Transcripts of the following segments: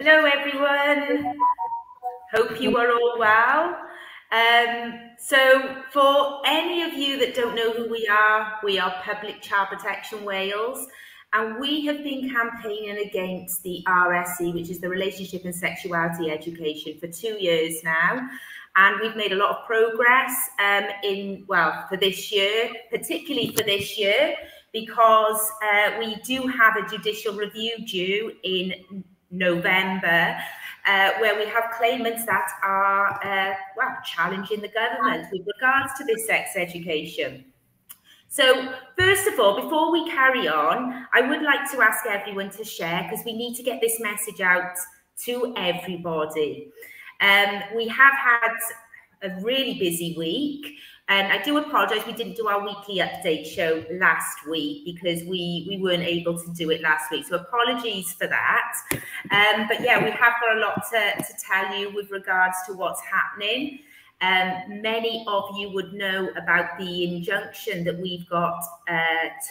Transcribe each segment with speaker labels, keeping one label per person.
Speaker 1: Hello everyone, hope you are all well. So for any of you that don't know who we are Public Child Protection Wales, and we have been campaigning against the RSE, which is the Relationship and Sexuality Education, for 2 years now. And we've made a lot of progress for this year, particularly for this year, because we do have a judicial review due in November, where we have claimants that are challenging the government with regards to this sex education. So first of all, before we carry on, I would like to ask everyone to share, because we need to get this message out to everybody. We have had a really busy week, and I do apologise we didn't do our weekly update show last week because we weren't able to do it last week. So apologies for that. But yeah, we have got a lot to tell you with regards to what's happening. Many of you would know about the injunction that we've got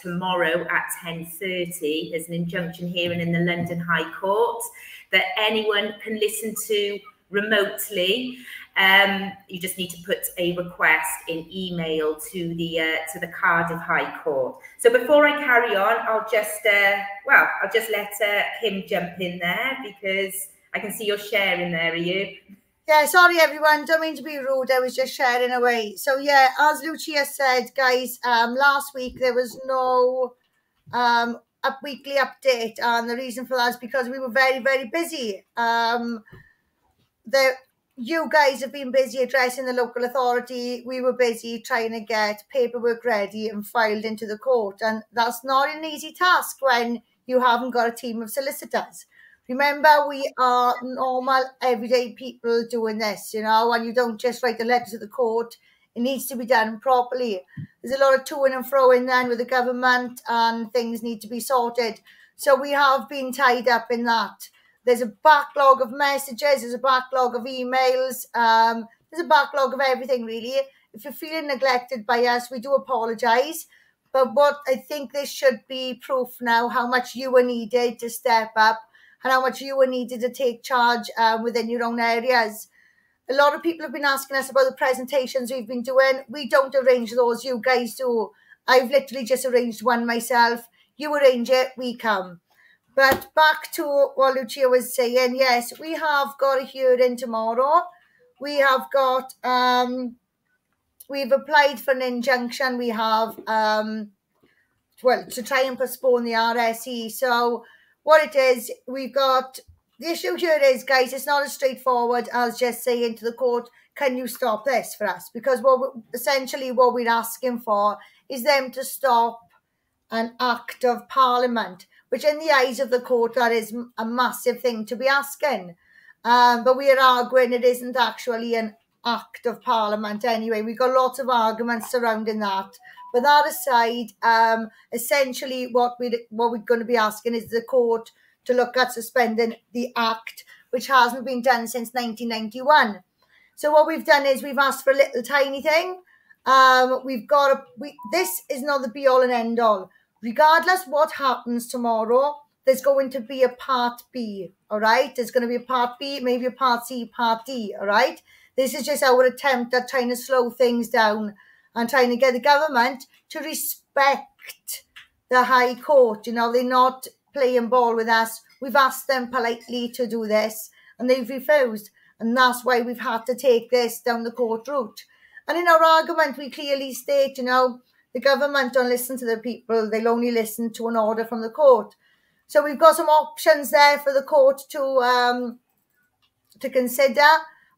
Speaker 1: tomorrow at 10:30. There's an injunction hearing in the London High Court that anyone can listen to remotely. You just need to put a request in email to the Cardiff High Court. So before I carry on, I'll just let Kim jump in there, because I can see you're sharing there. Are you?
Speaker 2: Yeah, sorry everyone, don't mean to be rude, I was just sharing away. So yeah, as Lucia said, guys, last week there was no weekly update, and the reason for that is because we were very, very busy. You guys have been busy addressing the local authority. We were busy trying to get paperwork ready and filed into the court, and that's not an easy task when you haven't got a team of solicitors. Remember, we are normal, everyday people doing this, you know, and you don't just write the letter to the court. It needs to be done properly. There's a lot of to and fro in then with the government, and things need to be sorted. So we have been tied up in that. There's a backlog of messages, there's a backlog of emails, there's a backlog of everything, really. If you're feeling neglected by us, we do apologise. But what I think this should be proof now how much you were needed to step up, and how much you were needed to take charge within your own areas. A lot of people have been asking us about the presentations we've been doing. We don't arrange those, you guys do. I've literally just arranged one myself. You arrange it, we come. But back to what Lucia was saying, yes, we have got a hearing tomorrow. We have got, we've applied for an injunction. We have, to try and postpone the RSE. So what it is, we've got, the issue here is, guys, it's not as straightforward as just saying to the court, can you stop this for us? Because essentially what we're asking for is them to stop an act of parliament, which in the eyes of the court, that is a massive thing to be asking. But we are arguing it isn't actually an act of parliament anyway. We've got lots of arguments surrounding that. But that aside, essentially what we're going to be asking is the court to look at suspending the act, which hasn't been done since 1991. So what we've done is we've asked for a little tiny thing. This is not the be all and end all. Regardless what happens tomorrow, there's going to be a part B, all right? There's going to be a part B, maybe a part C, part D, all right? This is just our attempt at trying to slow things down and trying to get the government to respect the High Court. You know, they're not playing ball with us. We've asked them politely to do this, and they've refused. And that's why we've had to take this down the court route. And in our argument, we clearly state, you know, the government don't listen to the people. They'll only listen to an order from the court. So we've got some options there for the court to consider.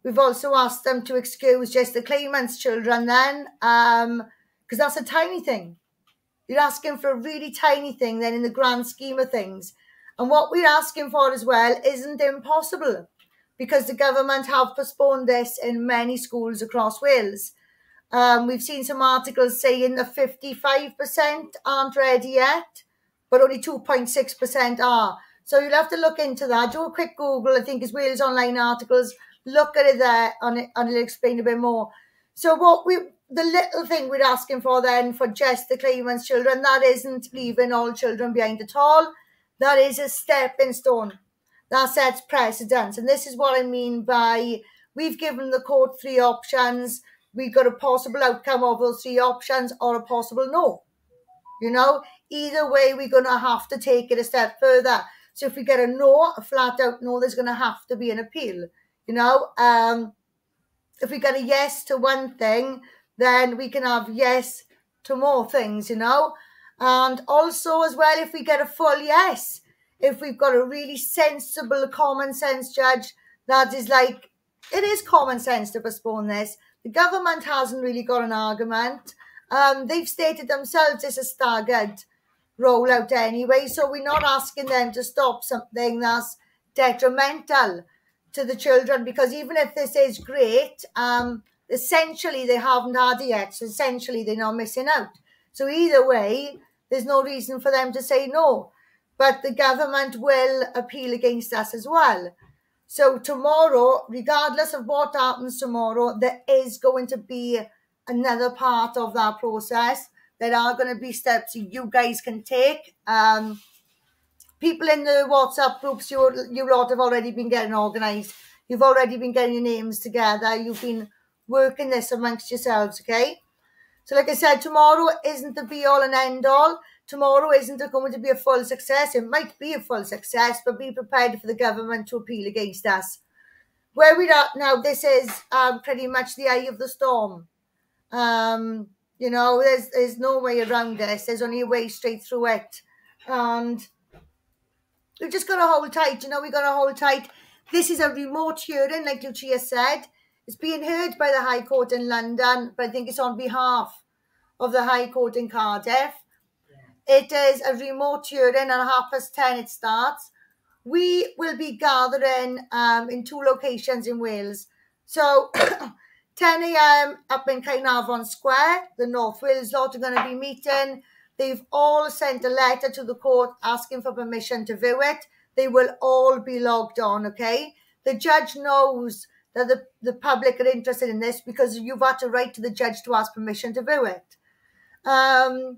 Speaker 2: We've also asked them to excuse just the claimant's children then, because that's a tiny thing. You're asking for a really tiny thing then in the grand scheme of things. And what we're asking for as well isn't impossible, because the government have postponed this in many schools across Wales. We've seen some articles saying that 55% aren't ready yet, but only 2.6% are. So you'll have to look into that. Do a quick Google, I think it's Wales Online Articles. Look at it there, and it'll explain a bit more. So the little thing we're asking for then for just the claimant's children, that isn't leaving all children behind at all. That is a stepping stone. that sets precedence. And this is what I mean by we've given the court 3 options. We've got a possible outcome of those 3 options or a possible no. You know, either way, we're going to have to take it a step further. So if we get a no, a flat out no, there's going to have to be an appeal. You know, if we get a yes to one thing, then we can have yes to more things, you know. And also as well, if we get a full yes, if we've got a really sensible, common sense judge that is like, it is common sense to postpone this. The government hasn't really got an argument. They've stated themselves it's a staggered rollout anyway, so we're not asking them to stop something that's detrimental to the children, because even if this is great, essentially they haven't had it yet, so essentially they're not missing out. So either way, there's no reason for them to say no, but the government will appeal against us as well. So tomorrow, regardless of what happens tomorrow, there is going to be another part of that process. There are going to be steps you guys can take. People in the WhatsApp groups, you lot have already been getting organised. You've already been getting your names together. You've been working this amongst yourselves, okay? So like I said, tomorrow isn't the be-all and end-all. Tomorrow isn't going to be a full success. It might be a full success, but be prepared for the government to appeal against us. Where we're at now, this is pretty much the eye of the storm. You know, there's no way around this. There's only a way straight through it. And we've just got to hold tight. You know, we've got to hold tight. This is a remote hearing, like Lucia said. It's being heard by the High Court in London, but I think it's on behalf of the High Court in Cardiff. Yeah. It is a remote hearing, and 10:30 it starts. We will be gathering in 2 locations in Wales. So 10 a.m. up in Caernarfon Square, the North Wales lot are going to be meeting. They've all sent a letter to the court asking for permission to view it. They will all be logged on, okay? The judge knows that the public are interested in this because you've had to write to the judge to ask permission to view it.
Speaker 1: Also,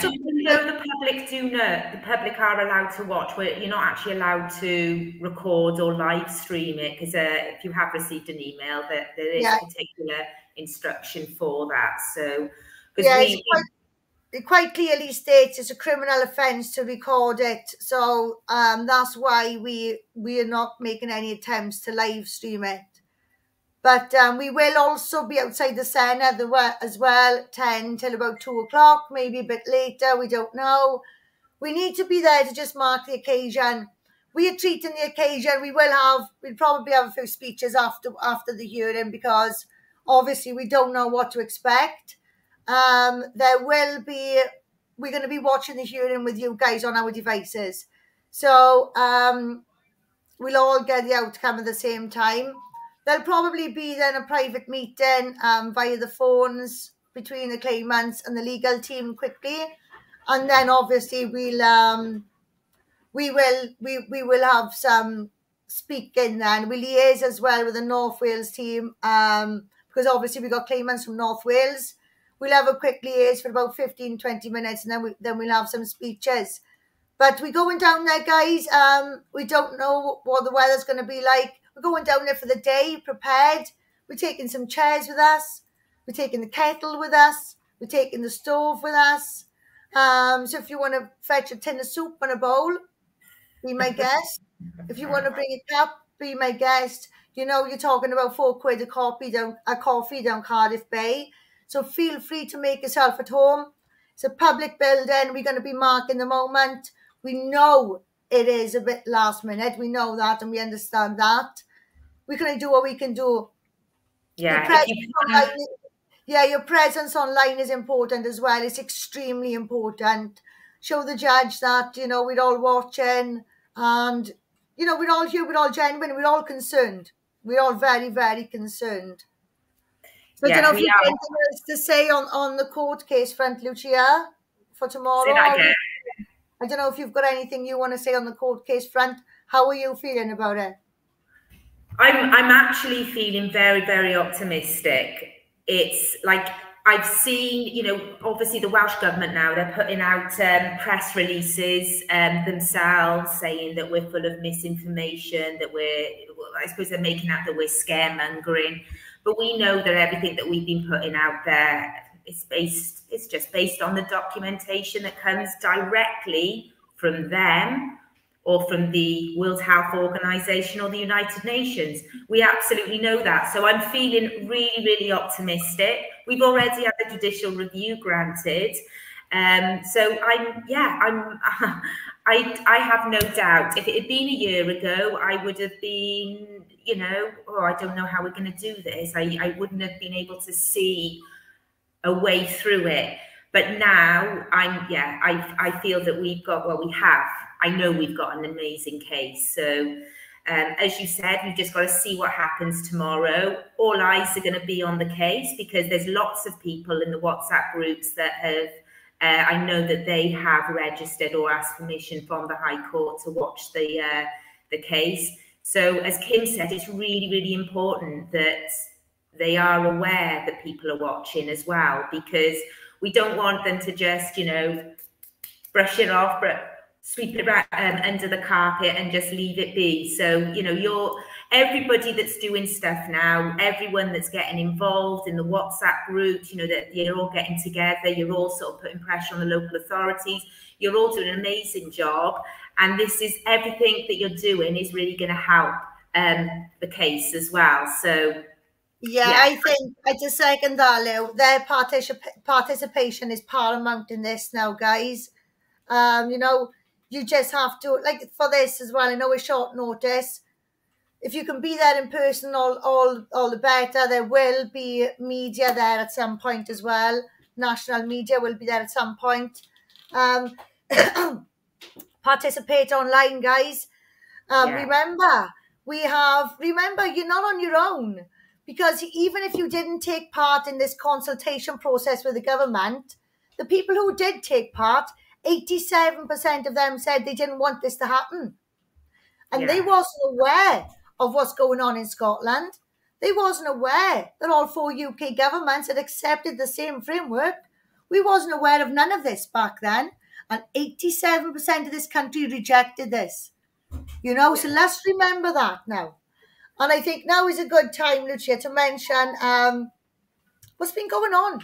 Speaker 1: even though the public do know, the public are allowed to watch, where you're not actually allowed to record or live stream it, because if you have received an email, that there is particular instruction for that. So,
Speaker 2: it quite clearly states it's a criminal offence to record it. So that's why we are not making any attempts to live stream it. But we will also be outside the Senate as well, 10 till about 2 o'clock, maybe a bit later, we don't know. We need to be there to just mark the occasion. We are treating the occasion. We'll probably have a few speeches after the hearing, because obviously we don't know what to expect. We're going to be watching the hearing with you guys on our devices. So we'll all get the outcome at the same time. There'll probably be then a private meeting via the phones between the claimants and the legal team quickly. And then obviously we will have some speaking then. We'll liaise as well with the North Wales team, because obviously we've got claimants from North Wales. We'll have a quick liaise for about 15-20 minutes, and then we'll have some speeches. But we're going down there, guys. We don't know what the weather's going to be like. We're going down there for the day, prepared. We're taking some chairs with us. We're taking the kettle with us. We're taking the stove with us. So if you want to fetch a tin of soup and a bowl, be my guest. If you want to bring a cup, be my guest. You know, you're talking about £4 a coffee down Cardiff Bay. So feel free to make yourself at home. It's a public building. We're going to be marking the moment. We know it is a bit last minute. We know that, and we understand that. We're going to do what we can do.
Speaker 1: Yeah.
Speaker 2: Your presence online is important as well. It's extremely important. Show the judge that, you know, we're all watching, and, you know, we're all here, we're all genuine, we're all concerned. We're all very, very concerned. So I don't know if you have anything else to say on the court case front, Lucia, for tomorrow.
Speaker 1: Say that again.
Speaker 2: I don't know if you've got anything you want to say on the court case front. How are you feeling about it?
Speaker 1: I'm actually feeling very, very optimistic. It's like I've seen, you know, obviously the Welsh government now, they're putting out press releases themselves saying that we're full of misinformation, that I suppose they're making out that we're scaremongering. But we know that everything that we've been putting out there it's just based on the documentation that comes directly from them or from the World Health Organization or the United Nations. We absolutely know that. So I'm feeling really, really optimistic. We've already had the judicial review granted. So I have no doubt. If it had been a year ago, I would have been, you know, oh, I don't know how we're going to do this. I wouldn't have been able to see a way through it. But now I feel that I know we've got an amazing case. So as you said, we've just got to see what happens tomorrow. All eyes are going to be on the case because there's lots of people in the WhatsApp groups that have, I know that they have registered or asked permission from the High Court to watch the case. So as Kim said, it's really, really important that they are aware that people are watching as well, because we don't want them to just, you know, brush it off, sweep it right under the carpet and just leave it be. So, you know, everybody that's doing stuff now, everyone that's getting involved in the WhatsApp groups, you know, that you're all getting together, you're all sort of putting pressure on the local authorities, you're all doing an amazing job. And this is everything that you're doing is really going to help the case as well. So,
Speaker 2: yeah, I think I just second that, Lou. Their participation is paramount in this now, guys. You know, you just have to, like for this as well, I know it's short notice. If you can be there in person, all the better. There will be media there at some point as well. National media will be there at some point. Participate online, guys. Remember, you're not on your own. Because even if you didn't take part in this consultation process with the government, the people who did take part, 87% of them said they didn't want this to happen. And they wasn't aware of what's going on in Scotland. They wasn't aware that all 4 UK governments had accepted the same framework. We wasn't aware of none of this back then. And 87% of this country rejected this. You know, so let's remember that now. And I think now is a good time, Lucia, to mention what's been going on.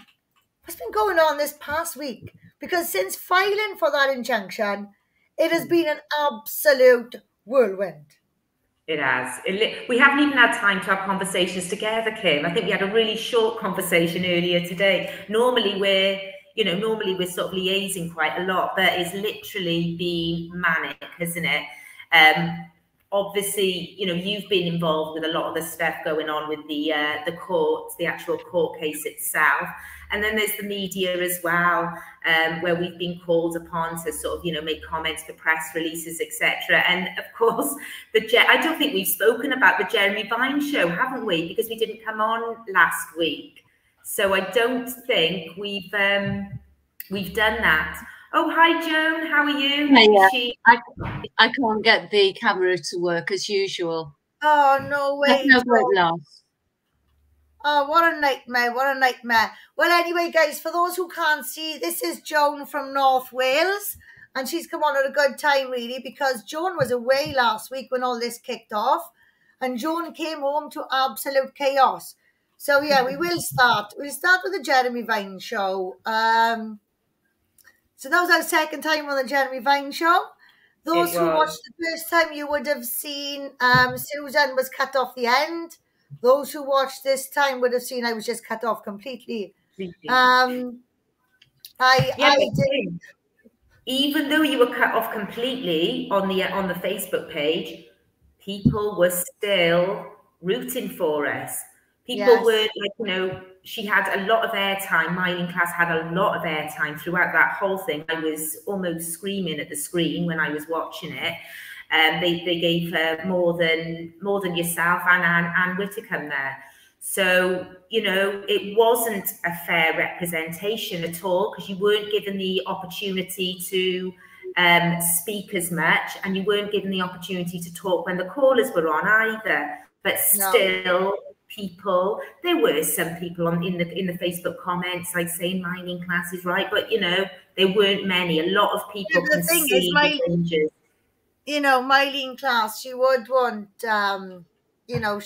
Speaker 2: What's been going on this past week? Because since filing for that injunction, it has been an absolute whirlwind.
Speaker 1: It has. We haven't even had time to have conversations together, Kim. I think we had a really short conversation earlier today. Normally we're sort of liaising quite a lot, but it's literally been manic, hasn't it? Obviously, you know, you've been involved with a lot of the stuff going on with the court, the actual court case itself. And then there's the media as well, where we've been called upon to sort of, you know, make comments for press releases, etc. And of course, I don't think we've spoken about the Jeremy Vine show, haven't we? Because we didn't come on last week. So I don't think we've done that. Oh, hi, Joan. How are you?
Speaker 3: Yeah. I can't get the camera to work as usual.
Speaker 2: Oh, no way.
Speaker 3: No great loss.
Speaker 2: Oh, what a nightmare. What a nightmare. Well, anyway, guys, for those who can't see, this is Joan from North Wales. And she's come on at a good time, really, because Joan was away last week when all this kicked off. And Joan came home to absolute chaos. So, yeah, we will start. We'll start with the Jeremy Vine show. So that was our second time on the Jeremy Vine show. Those who watched the first time, you would have seen Susan was cut off the end. Those who watched this time would have seen I was just cut off completely. I did.
Speaker 1: Even though you were cut off completely on the Facebook page, people were still rooting for us. People were like, you know, she had a lot of airtime. Myling Class had a lot of airtime throughout that whole thing. I was almost screaming at the screen when I was watching it. They gave her more than yourself and Anne Whitcomb there. So, you know, it wasn't a fair representation at all because you weren't given the opportunity to speak as much, and you weren't given the opportunity to talk when the callers were on either. But still, people. There were some people in the Facebook comments like saying mining class is right, but you know, there weren't many. A lot of people
Speaker 2: the
Speaker 1: can
Speaker 2: thing
Speaker 1: see
Speaker 2: is,
Speaker 1: the dangers.
Speaker 2: you know, Mylene class, she would want, you know,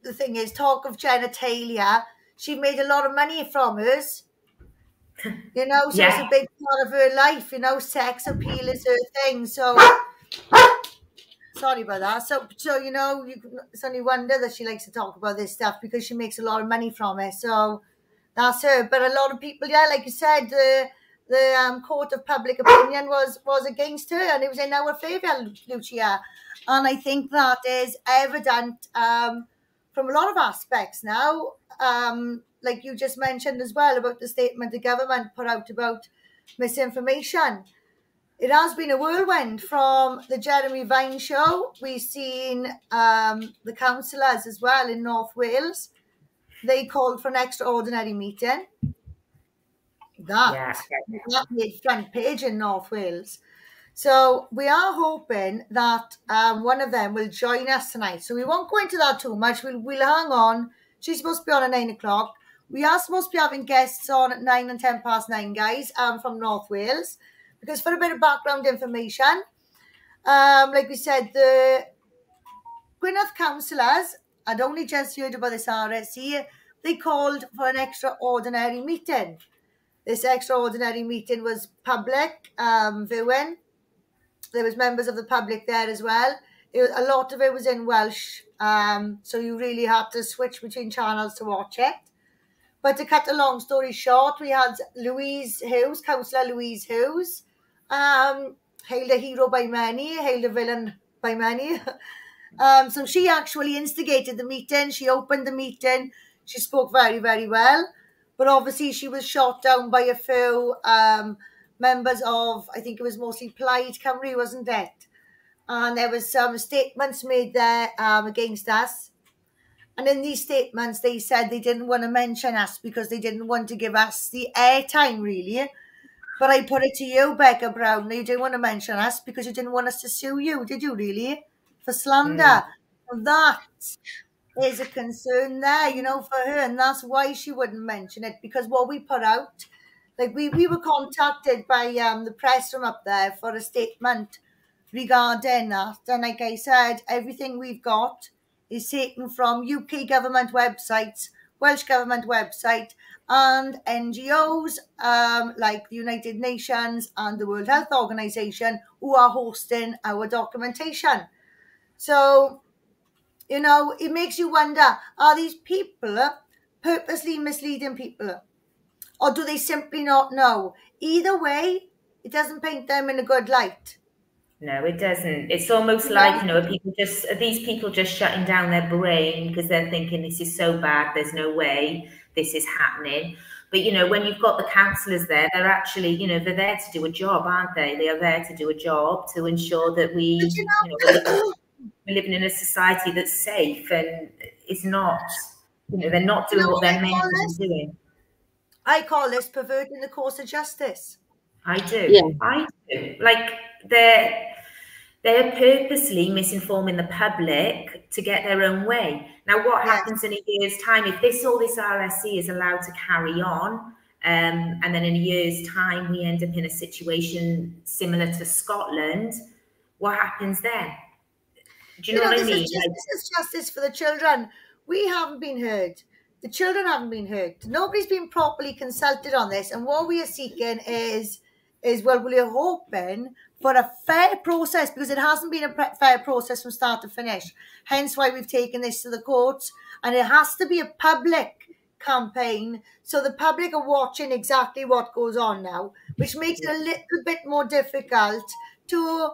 Speaker 2: the thing is, talk of genitalia, she made a lot of money from hers, you know, so it's a big part of her life, you know, sex appeal is her thing, so, sorry about that, so you know, it's only wonder that she likes to talk about this stuff, because she makes a lot of money from it, so that's her, but a lot of people, yeah, like you said, the court of public opinion was against her, and it was in our favour, Lucia. And I think that is evident from a lot of aspects now, like you just mentioned as well about the statement the government put out about misinformation. It has been a whirlwind from the Jeremy Vine show. We've seen the councillors as well in North Wales. They called for an extraordinary meeting. That made front page in North Wales. So we are hoping that one of them will join us tonight. So we won't go into that too much. We'll hang on. She's supposed to be on at 9 o'clock. We are supposed to be having guests on at 9 and 10 past 9, guys, from North Wales. Because for a bit of background information, like we said, the Gwynedd councillors had only just heard about this RSE. They called for an extraordinary meeting. This extraordinary meeting was public viewing. There was members of the public there as well. A lot of it was in Welsh, so you really had to switch between channels to watch it. But to cut a long story short, we had Louise Hughes, Councillor Louise Hughes, hailed a hero by many, hailed a villain by many. So she actually instigated the meeting. She opened the meeting. She spoke very, very well. But obviously she was shot down by a few members of, I think it was mostly Plaid Cymru, wasn't it? And there was some statements made there against us. And in these statements, they said they didn't want to mention us because they didn't want to give us the airtime, really. But I put it to you, Becca Brown, you didn't want to mention us because you didn't want us to sue you, did you, really? For slander. Well, that is a concern there, you know, for her, and that's why she wouldn't mention it, because what we put out, like we were contacted by the press from up there for a statement regarding that, and like I said, everything we've got is taken from UK government websites, Welsh government website, and NGOs like the United Nations and the World Health Organization, who are hosting our documentation. So, you know, it makes you wonder, are these people purposely misleading people? Or do they simply not know? Either way, it doesn't paint them in a good light.
Speaker 1: No, it doesn't. It's almost like, you know, these people just shutting down their brain because they're thinking this is so bad, there's no way this is happening. But, you know, when you've got the councillors there, they're actually, you know, they're there to do a job, aren't they? They are there to do a job to ensure that we're living in a society that's safe, and it's not, you know, they're not doing what they're meant to be doing.
Speaker 2: I call this perverting the course of justice.
Speaker 1: I do. Yeah. I do. Like they're purposely misinforming the public to get their own way. Now, what happens in a year's time if all this RSE is allowed to carry on, and then in a year's time we end up in a situation similar to Scotland? What happens then? Do you know what I mean?
Speaker 2: This is justice for the children. We haven't been heard. The children haven't been heard. Nobody's been properly consulted on this. And what we are seeking is well, we're hoping for a fair process, because it hasn't been a fair process from start to finish. Hence why we've taken this to the courts. And it has to be a public campaign, so the public are watching exactly what goes on now, which makes it a little bit more difficult to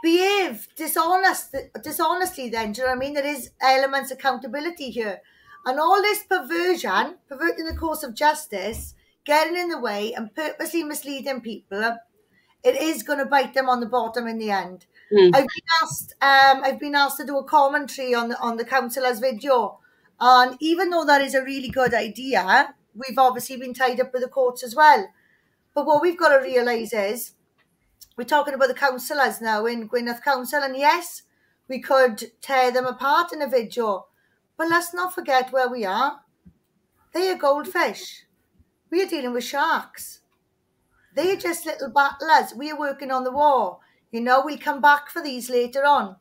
Speaker 2: behave dishonestly then, do you know what I mean? There is elements of accountability here. And all this perverting the course of justice, getting in the way and purposely misleading people, it is going to bite them on the bottom in the end. I've been asked to do a commentary on the councillor's video. And even though that is a really good idea, we've obviously been tied up with the courts as well. But what we've got to realise is, we're talking about the councillors now in Gwynedd Council, and yes, we could tear them apart in a video, But let's not forget where we are. They are goldfish. We are dealing with sharks. They are just little battlers. We are working on the war. You know, we'll come back for these later on.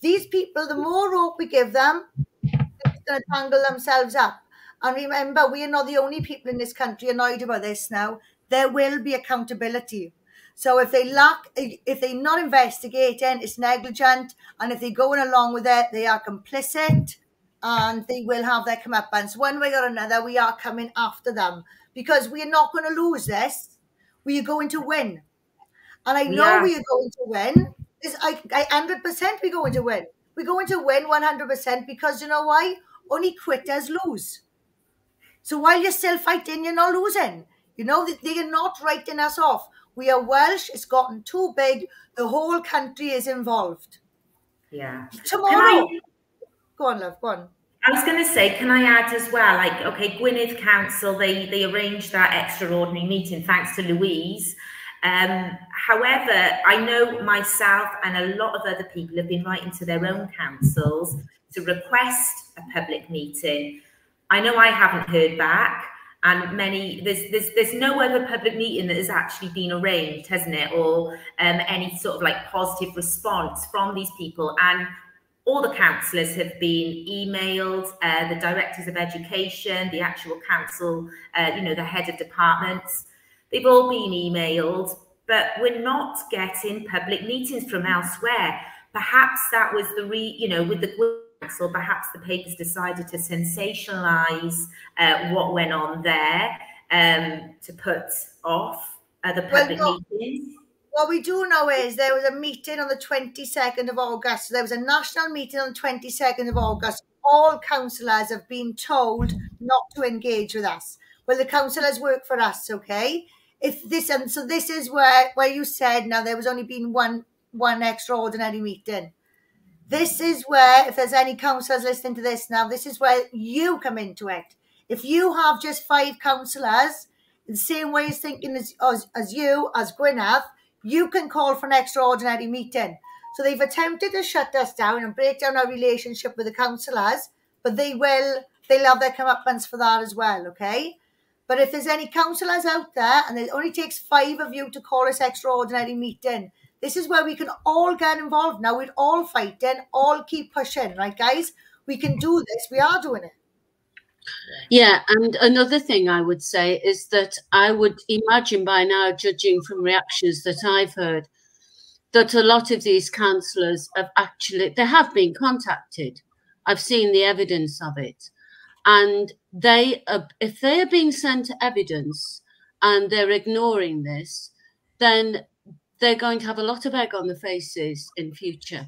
Speaker 2: These people, the more rope we give them, they're going to tangle themselves up. And remember, we are not the only people in this country annoyed about this now. There will be accountability. So if they're not investigating, it's negligent. And if they're going along with it, they are complicit and they will have their comeuppance. One way or another, we are coming after them because we are not going to lose this. We are going to win. And I know we are going to win. I 100% we're going to win. We're going to win 100% because you know why? Only quitters lose. So while you're still fighting, you're not losing. You know, they are not writing us off. We are Welsh. It's gotten too big. The whole country is involved.
Speaker 1: Yeah.
Speaker 2: Tomorrow. Go on, love. Go on.
Speaker 1: I was going to say, can I add as well, like, okay, Gwynedd Council, they arranged that extraordinary meeting thanks to Louise. However, I know myself and a lot of other people have been writing to their own councils to request a public meeting. I know I haven't heard back, and there's no other public meeting that has actually been arranged, hasn't it? Or any sort of like positive response from these people. And all the councillors have been emailed, the directors of education, the actual council, you know, the head of departments. They've all been emailed, but we're not getting public meetings from elsewhere. Perhaps that was you know, with the council, perhaps the papers decided to sensationalise what went on there to put off the public meetings.
Speaker 2: What we do know is there was a meeting on the 22nd of August. So there was a national meeting on the 22nd of August. All councillors have been told not to engage with us. Well, the councillors work for us, okay? So this is where you said now there was only been one extraordinary meeting. This is where, if there's any councillors listening to this now, this is where you come into it. If you have just 5 councillors, the same way as thinking as you, as Gwynedd, you can call for an extraordinary meeting. So they've attempted to shut us down and break down our relationship with the councillors, but they'll have their comeuppance for that as well, okay? But if there's any councillors out there, and it only takes 5 of you to call this extraordinary meeting, this is where we can all get involved. Now we're all fighting, all keep pushing, right, guys? We can do this. We are doing it.
Speaker 3: Yeah, and another thing I would say is that I would imagine by now, judging from reactions that I've heard, that a lot of these councillors they have been contacted. I've seen the evidence of it. And if they are being sent evidence and they're ignoring this, then they're going to have a lot of egg on the faces in future.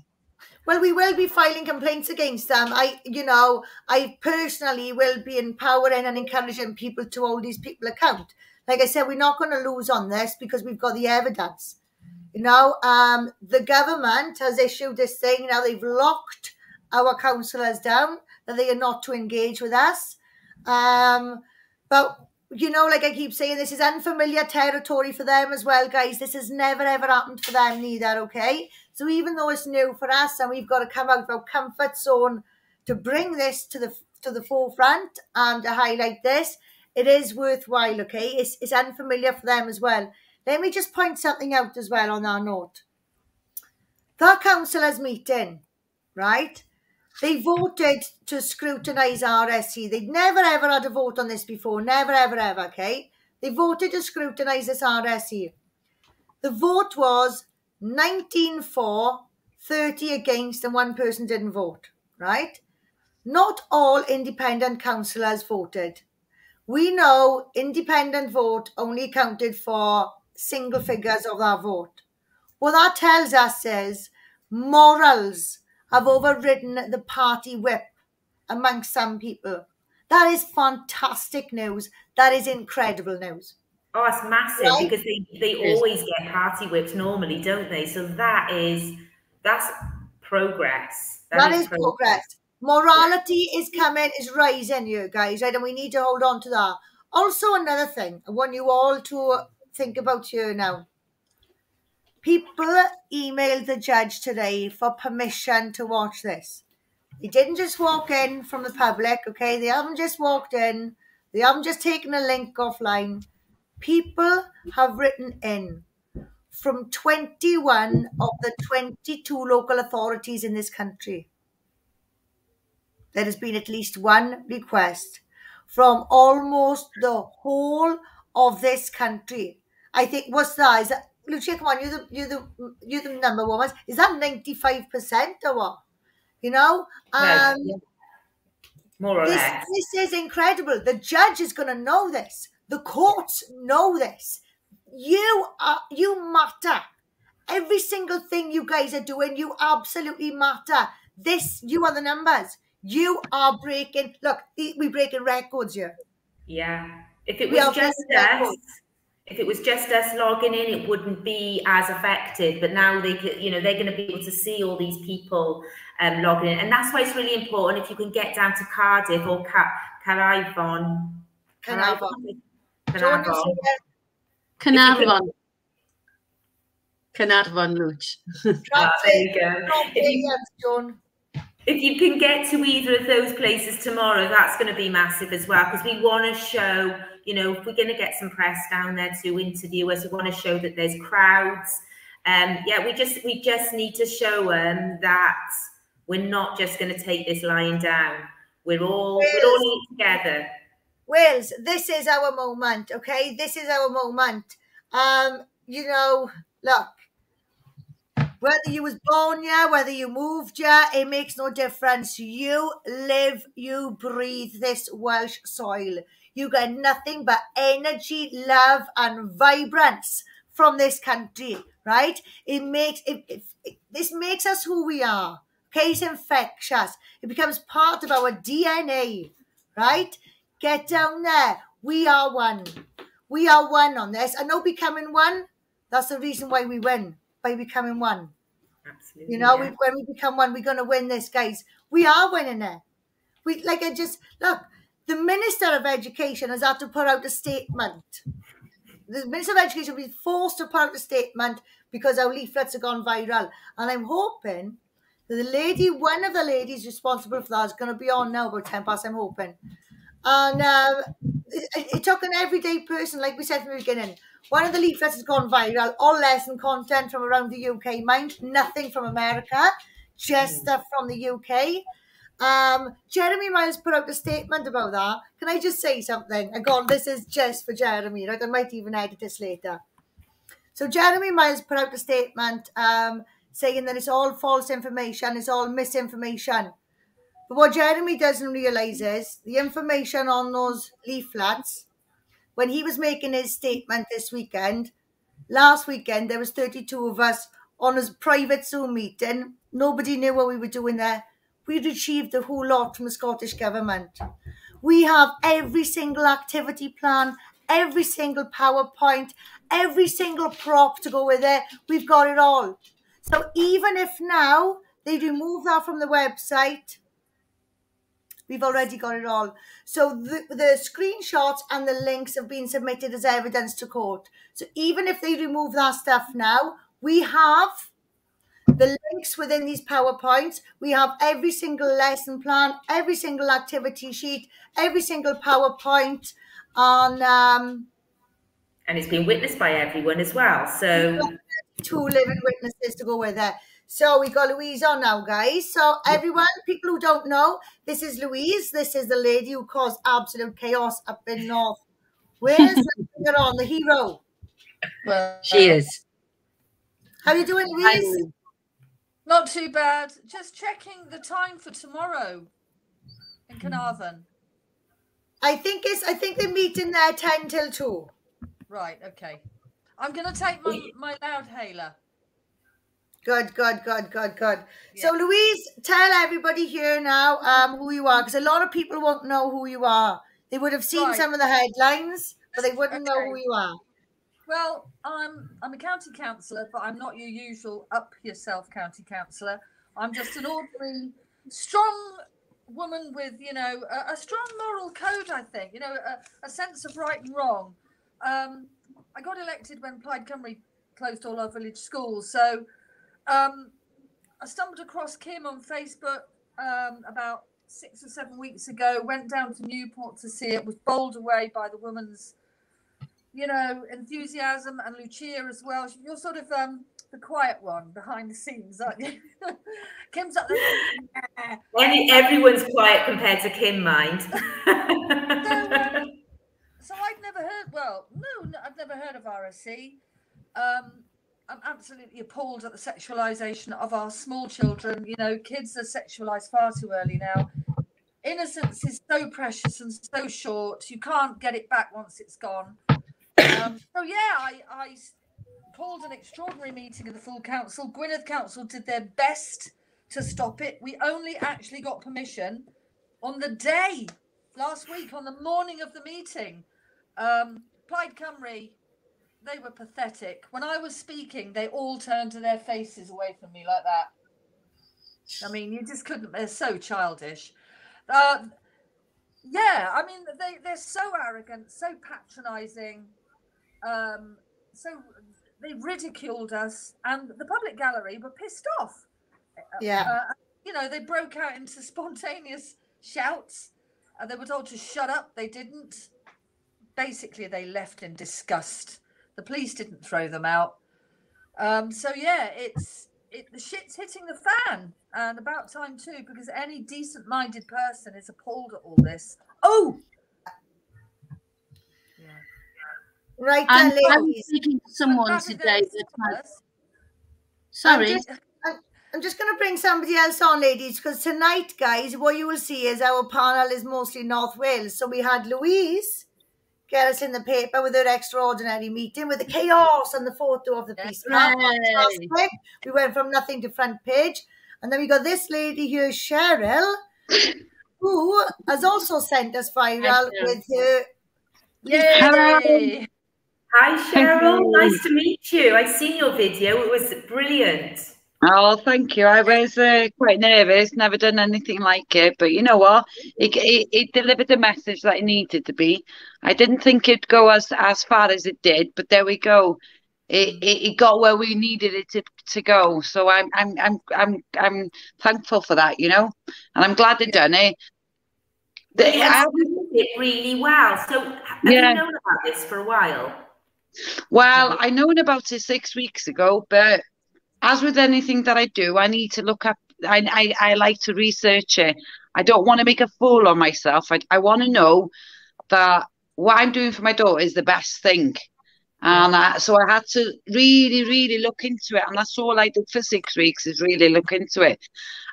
Speaker 2: Well, we will be filing complaints against them. I personally will be empowering and encouraging people to hold these people account. Like I said, we're not going to lose on this because we've got the evidence. You know, the government has issued this thing. Now they've locked our councillors down, that they are not to engage with us. But, you know, like I keep saying, this is unfamiliar territory for them as well, guys. This has never, ever happened for them neither, okay? So even though it's new for us and we've got to come out of our comfort zone to bring this to the forefront and to highlight this, it is worthwhile, okay? It's unfamiliar for them as well. Let me just point something out as well on our note. The councillors meeting, right? They voted to scrutinise RSE. They'd never, ever had a vote on this before. Never, ever, ever, okay? They voted to scrutinise this RSE. The vote was 19 for, 30 against, and 1 person didn't vote, right? Not all independent councillors voted. We know independent vote only counted for single figures of that vote. What that tells us is morals have overridden the party whip amongst some people. That is fantastic news. That is incredible news.
Speaker 1: Oh, it's massive, right? Because they always get party whips normally, don't they? So that's progress.
Speaker 2: That is progress. Morality is coming, is rising here, guys, right? And we need to hold on to that. Also, another thing I want you all to think about here now. People emailed the judge today for permission to watch this. They didn't just walk in from the public, okay? They haven't just walked in. They haven't just taken a link offline. People have written in from 21 of the 22 local authorities in this country. There has been at least one request from almost the whole of this country. I think, what's that? Is that, Lucia, come on, you're the number one. Is that 95% or what? You know?
Speaker 1: No, more or less.
Speaker 2: This is incredible. The judge is going to know this. The courts know this. You matter. Every single thing you guys are doing, you absolutely matter. You are the numbers. You are breaking. Look, we're breaking records here.
Speaker 1: Yeah. If it was just us logging in, it wouldn't be as affected. But now they're going to be able to see all these people logging in, and that's why it's really important. If you can get down to Cardiff or Carnarvon,
Speaker 3: Luch.
Speaker 1: There you go. If you can get to either of those places tomorrow, that's going to be massive as well, because we want to show, if we're going to get some press down there to interview us, we want to show that there's crowds. We just need to show them that we're not just going to take this lying down. We're all in it together.
Speaker 2: Wales, this is our moment, okay? This is our moment. Look, whether you was born here, whether you moved here, it makes no difference. You live, you breathe this Welsh soil. You get nothing but energy, love, and vibrance from this country, right? This makes us who we are. Okay, it's infectious. It becomes part of our DNA, right? Get down there. We are one. We are one on this. I know becoming one, that's the reason why we win, by becoming one.
Speaker 1: Absolutely.
Speaker 2: When we become one, we're going to win this, guys. We are winning it. Look, the Minister of Education has had to put out a statement. The Minister of Education will be forced to put out a statement because our leaflets have gone viral. And I'm hoping that one of the ladies responsible for that is going to be on now about 10 past, I'm hoping. And it took an everyday person, like we said from the beginning. One of the leaflets has gone viral, all lesson content from around the UK, mind, nothing from America, just stuff from the UK. Jeremy Miles put out a statement about that. Can I just say something? This is just for Jeremy, right? I might even edit this later. So Jeremy Miles put out a statement saying that it's all false information, it's all misinformation. But what Jeremy doesn't realise is the information on those leaflets, when he was making his statement last weekend, there was 32 of us on his private Zoom meeting. Nobody knew what we were doing there. We'd achieved a whole lot from the Scottish Government. We have every single activity plan, every single PowerPoint, every single prop to go with it. We've got it all. So even if now they remove that from the website, we've already got it all. So the screenshots and the links have been submitted as evidence to court. So even if they remove that stuff now, we have the links within these PowerPoints. We have every single lesson plan, every single activity sheet, every single PowerPoint on...
Speaker 1: and it's been witnessed by everyone as well. So
Speaker 2: 2 living witnesses to go with it. So we got Louise on now, guys. So everyone, people who don't know, this is Louise. This is the lady who caused absolute chaos up in North Wales. Let's on, the hero.
Speaker 3: Well, she is.
Speaker 2: How are you doing, Louise?
Speaker 4: Not too bad. Just checking the time for tomorrow in Carnarvon.
Speaker 2: I think they're meeting there 10 till 2.
Speaker 4: Right, okay. I'm going to take my loud hailer.
Speaker 2: Good.
Speaker 4: Yeah.
Speaker 2: So, Louise, tell everybody here now who you are, because a lot of people won't know who you are. They would have seen some of the headlines, but they wouldn't know who you are.
Speaker 4: Well, I'm a county councillor, but I'm not your usual up yourself county councillor. I'm just an ordinary, strong woman with, a strong moral code, I think, a sense of right and wrong. I got elected when Plaid Cymru closed all our village schools. So I stumbled across Kim on Facebook about 6 or 7 weeks ago, went down to Newport to see it, was bowled away by the woman's, you know, enthusiasm, and Lucia as well. You're sort of the quiet one behind the scenes, aren't you? Kim's up there.
Speaker 1: Everyone's quiet compared to Kim, mind.
Speaker 4: So I'd never heard, well, no, I've never heard of RSE. I'm absolutely appalled at the sexualization of our small children. You know, kids are sexualized far too early now. Innocence is so precious and so short. You can't get it back once it's gone. So yeah, I called an extraordinary meeting of the full council. Gwynedd Council did their best to stop it. We only actually got permission on the day last week, on the morning of the meeting. Plaid Cymru, they were pathetic. When I was speaking, they all turned their faces away from me like that. I mean, you just couldn't. They're so childish. Yeah, I mean, they're so arrogant, so patronising. So they ridiculed us, and the public gallery were pissed off.
Speaker 2: Yeah.
Speaker 4: You know, they broke out into spontaneous shouts. They were told to shut up. They didn't. Basically, they left in disgust. The police didn't throw them out. So yeah, the shit's hitting the fan, and about time too, because any decent-minded person is appalled at all this. Oh, yeah.
Speaker 2: Right,
Speaker 3: I'm
Speaker 2: ladies.
Speaker 3: speaking to someone today that has... Sorry.
Speaker 2: I'm just going to bring somebody else on, ladies, because tonight, guys, what you will see is our panel is mostly North Wales. So we had Louise get us in the paper with her extraordinary meeting with the chaos and the photo of the peace camp. Fantastic. We went from nothing to front page. And then we got this lady here, Cheryl, who has also sent us viral with her...
Speaker 4: Yay!
Speaker 1: Hi, Cheryl. Nice to meet you. I've seen your video. It was brilliant.
Speaker 5: Oh, thank you. I was quite nervous, never done anything like it. But you know what? It delivered the message that it needed to be. I didn't think it'd go as far as it did, but there we go. It got where we needed it to go. So I'm thankful for that, you know, and I'm glad they've done it.
Speaker 1: I did it really well. So have you known about this for a while?
Speaker 5: Well, I known about it 6 weeks ago, but as with anything that I do, I need to look up. I like to research it. I don't want to make a fool of myself. I want to know that what I'm doing for my daughter is the best thing. And so I had to really look into it. And that's all I did for 6 weeks, is really look into it.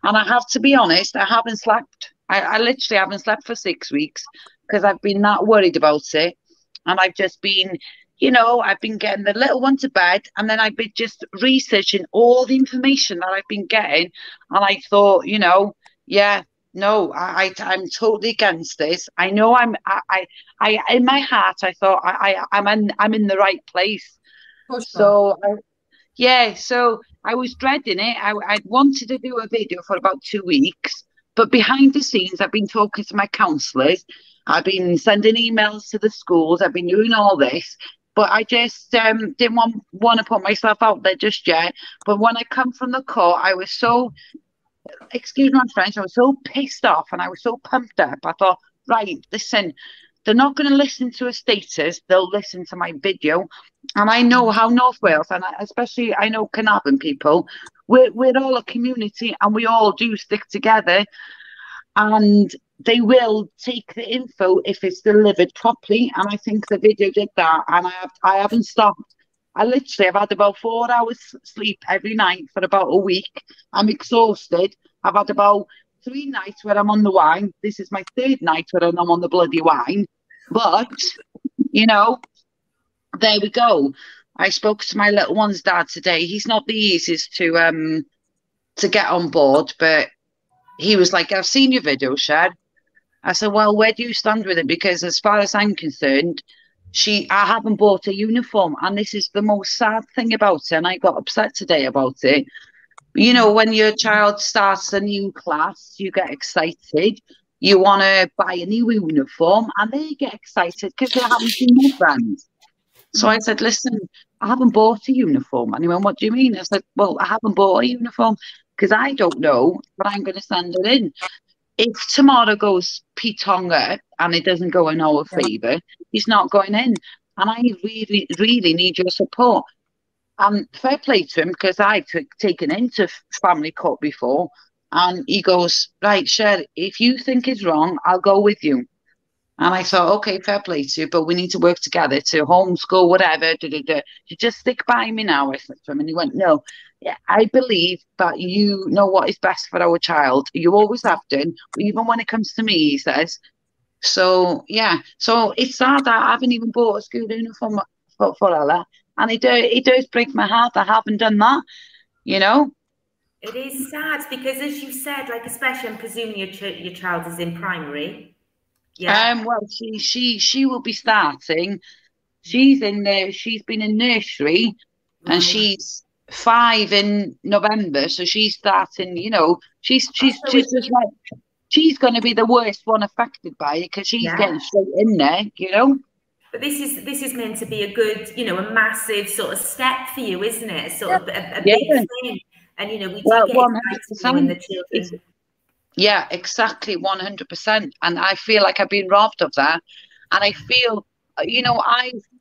Speaker 5: And I have to be honest, I haven't slept. I literally haven't slept for 6 weeks because I've been that worried about it. And I've just been, you know, I've been getting the little one to bed, and then I've been just researching all the information that I've been getting. And I thought, you know, yeah, no, I'm totally against this. I know I in my heart, I thought I'm in the right place. So so I was dreading it. I wanted to do a video for about 2 weeks, but behind the scenes, I've been talking to my counsellors. I've been sending emails to the schools. I've been doing all this, but I just didn't want to put myself out there just yet. But when I come from the court, I was so, excuse my French, I was so pissed off and I was so pumped up. I thought, right, listen, they're not going to listen to a status. They'll listen to my video. And I know how North Wales, and especially I know Carnarvon people, we're all a community and we all do stick together. And they will take the info if it's delivered properly. And I think the video did that. And I haven't stopped. I've had about 4 hours sleep every night for about a week. I'm exhausted. I've had about 3 nights where I'm on the wine. This is my 3rd night where I'm on the bloody wine. But, you know, there we go. I spoke to my little one's dad today. He's not the easiest to get on board, but he was like, I've seen your video, Shad. I said, well, where do you stand with it? Because as far as I'm concerned, I haven't bought a uniform. And this is the most sad thing about it. And I got upset today about it. You know, when your child starts a new class, you get excited. You want to buy a new uniform. And they get excited because they haven't seen their friends. So I said, listen, I haven't bought a uniform. And he went, what do you mean? I said, well, I haven't bought a uniform because I don't know, but I'm going to send her in. If tomorrow goes Pitonga and it doesn't go in our favour, he's not going in. And I really, really need your support. And fair play to him, because I've taken him to family court before. And he goes, right, Sher, if you think it's wrong, I'll go with you. And I thought, okay, fair play to you, but we need to work together to homeschool, whatever. You just stick by me now, I said to him. And he went, no, yeah, I believe that you know what is best for our child. You always have done, even when it comes to me, he says. So, yeah. So it's sad that I haven't even bought a school uniform for Ella. And it does break my heart I haven't done that, you know.
Speaker 1: It is sad because, as you said, like, especially, I'm presuming your child is in primary. Yeah.
Speaker 5: Well, she will be starting. She's been in nursery, and she's 5 in November, so she's starting. You know, she's just like, she's going to be the worst one affected by it, because she's getting straight in there. You know.
Speaker 1: But this is meant to be a good, you know, a massive sort of step for you, isn't it? Sort of a big thing. And, you know, we do get excited when the children.
Speaker 5: Yeah, exactly, 100%. And I feel like I've been robbed of that. And I feel, you know,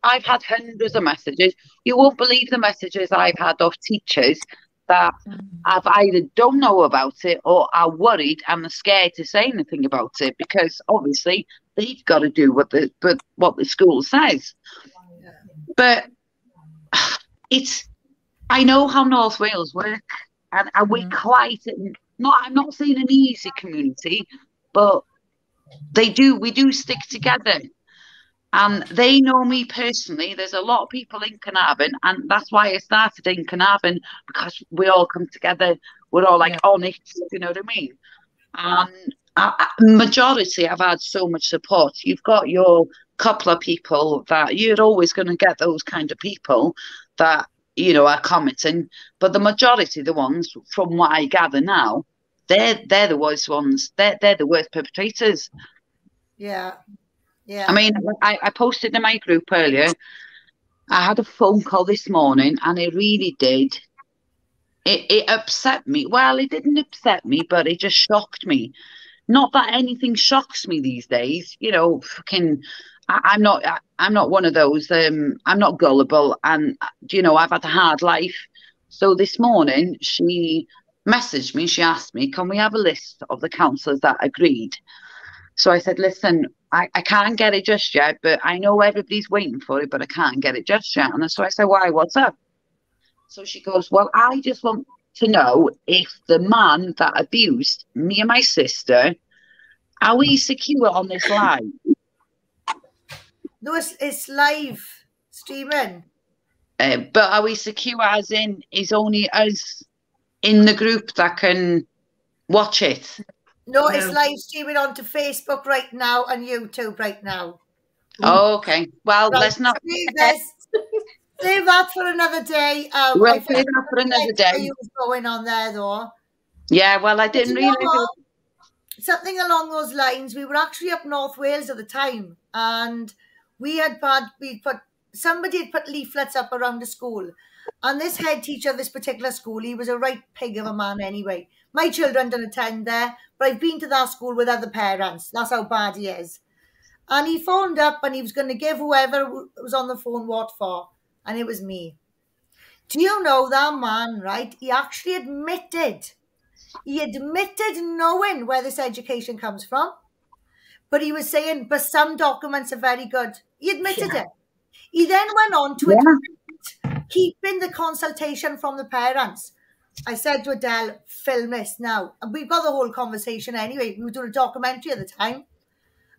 Speaker 5: I've had hundreds of messages. You won't believe the messages I've had of teachers that I've either don't know about it or are worried and are scared to say anything about it, because obviously they've got to do what the school says. But I know how North Wales work, and we're quite I'm not saying an easy community, but we do stick together. And they know me personally. There's a lot of people in Carnarvon, and that's why I started in Carnarvon, because we all come together. We're all like on it, you know what I mean? And majority, I've had so much support. You've got your couple of people that you're always going to get, those kind of people that, you know, are commenting. But the majority, the ones from what I gather now, they're the worst ones. They're the worst perpetrators.
Speaker 2: Yeah. Yeah.
Speaker 5: I mean, I posted in my group earlier. I had a phone call this morning, and it really did. It upset me. Well, it didn't upset me, but it just shocked me. Not that anything shocks me these days, you know. Fucking, I'm not one of those. I'm not gullible, and you know, I've had a hard life. So this morning, she messaged me. She asked me, "Can we have a list of the councillors that agreed?" So I said, listen, I can't get it just yet, but I know everybody's waiting for it, but I can't get it just yet. And so I said, why? What's up? So she goes, well, I just want to know if the man that abused me and my sister, are we secure on this line?
Speaker 2: No, it's live streaming.
Speaker 5: But are we secure as in is only us in the group that can watch it?
Speaker 2: No, it's live streaming onto Facebook right now and YouTube right now.
Speaker 5: Oh, okay. Well, right. Let's not
Speaker 2: save that for another day.
Speaker 5: We'll save that for another day.
Speaker 2: You was going on there, though.
Speaker 5: Yeah, well, I didn't really.
Speaker 2: Something along those lines. We were actually up North Wales at the time, and somebody had put leaflets up around the school, and this head teacher of this particular school, he was a right pig of a man anyway. My children don't attend there, but I've been to that school with other parents. That's how bad he is. And he phoned up and he was going to give whoever was on the phone what for. And it was me. Do you know that man, right? He actually admitted. He admitted knowing where this education comes from. But he was saying, but some documents are very good. He admitted it. He then went on to admit keeping the consultation from the parents. I said to Adele, film this now. And we've got the whole conversation anyway. We were doing a documentary at the time.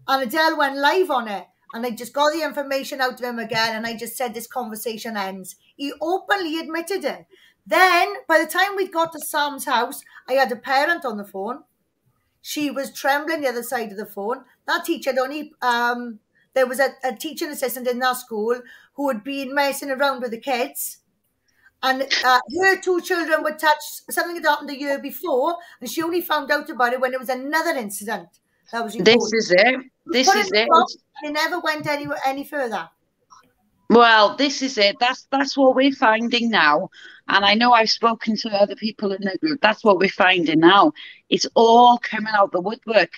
Speaker 2: And Adele went live on it. And I just got the information out of him again. And I just said, this conversation ends. He openly admitted it. Then, by the time we got to Sam's house, I had a parent on the phone. She was trembling the other side of the phone. That teacher had only... there was a teaching assistant in that school who had been messing around with the kids. And her 2 children were touched. Something had happened the year before, and she only found out about it when it was another incident that was reported.
Speaker 5: This is it. This is it.
Speaker 2: It never went any further.
Speaker 5: Well, this is it. That's what we're finding now. And I know I've spoken to other people in the group. That's what we're finding now. It's all coming out the woodwork.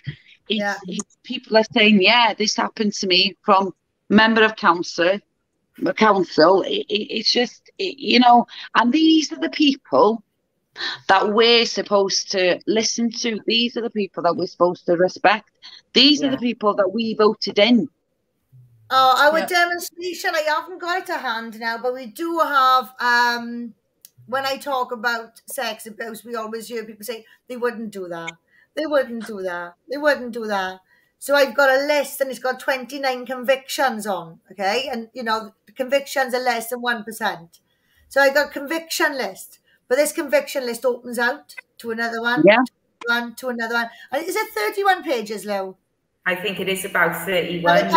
Speaker 5: It's people are saying, yeah, this happened to me, from member of council. It's just, you know, and these are the people that we're supposed to listen to. These are the people that we're supposed to respect. These are the people that we voted in.
Speaker 2: Oh, our demonstration, I haven't got it to hand now, but we do have, when I talk about sex abuse, we always hear people say, they wouldn't do that. They wouldn't do that. They wouldn't do that. So I've got a list, and it's got 29 convictions on, okay? And, you know, the convictions are less than 1%. So I got conviction list, but this conviction list opens out to another one, to another one. And is it 31 pages, Lou?
Speaker 1: I think it is about 31,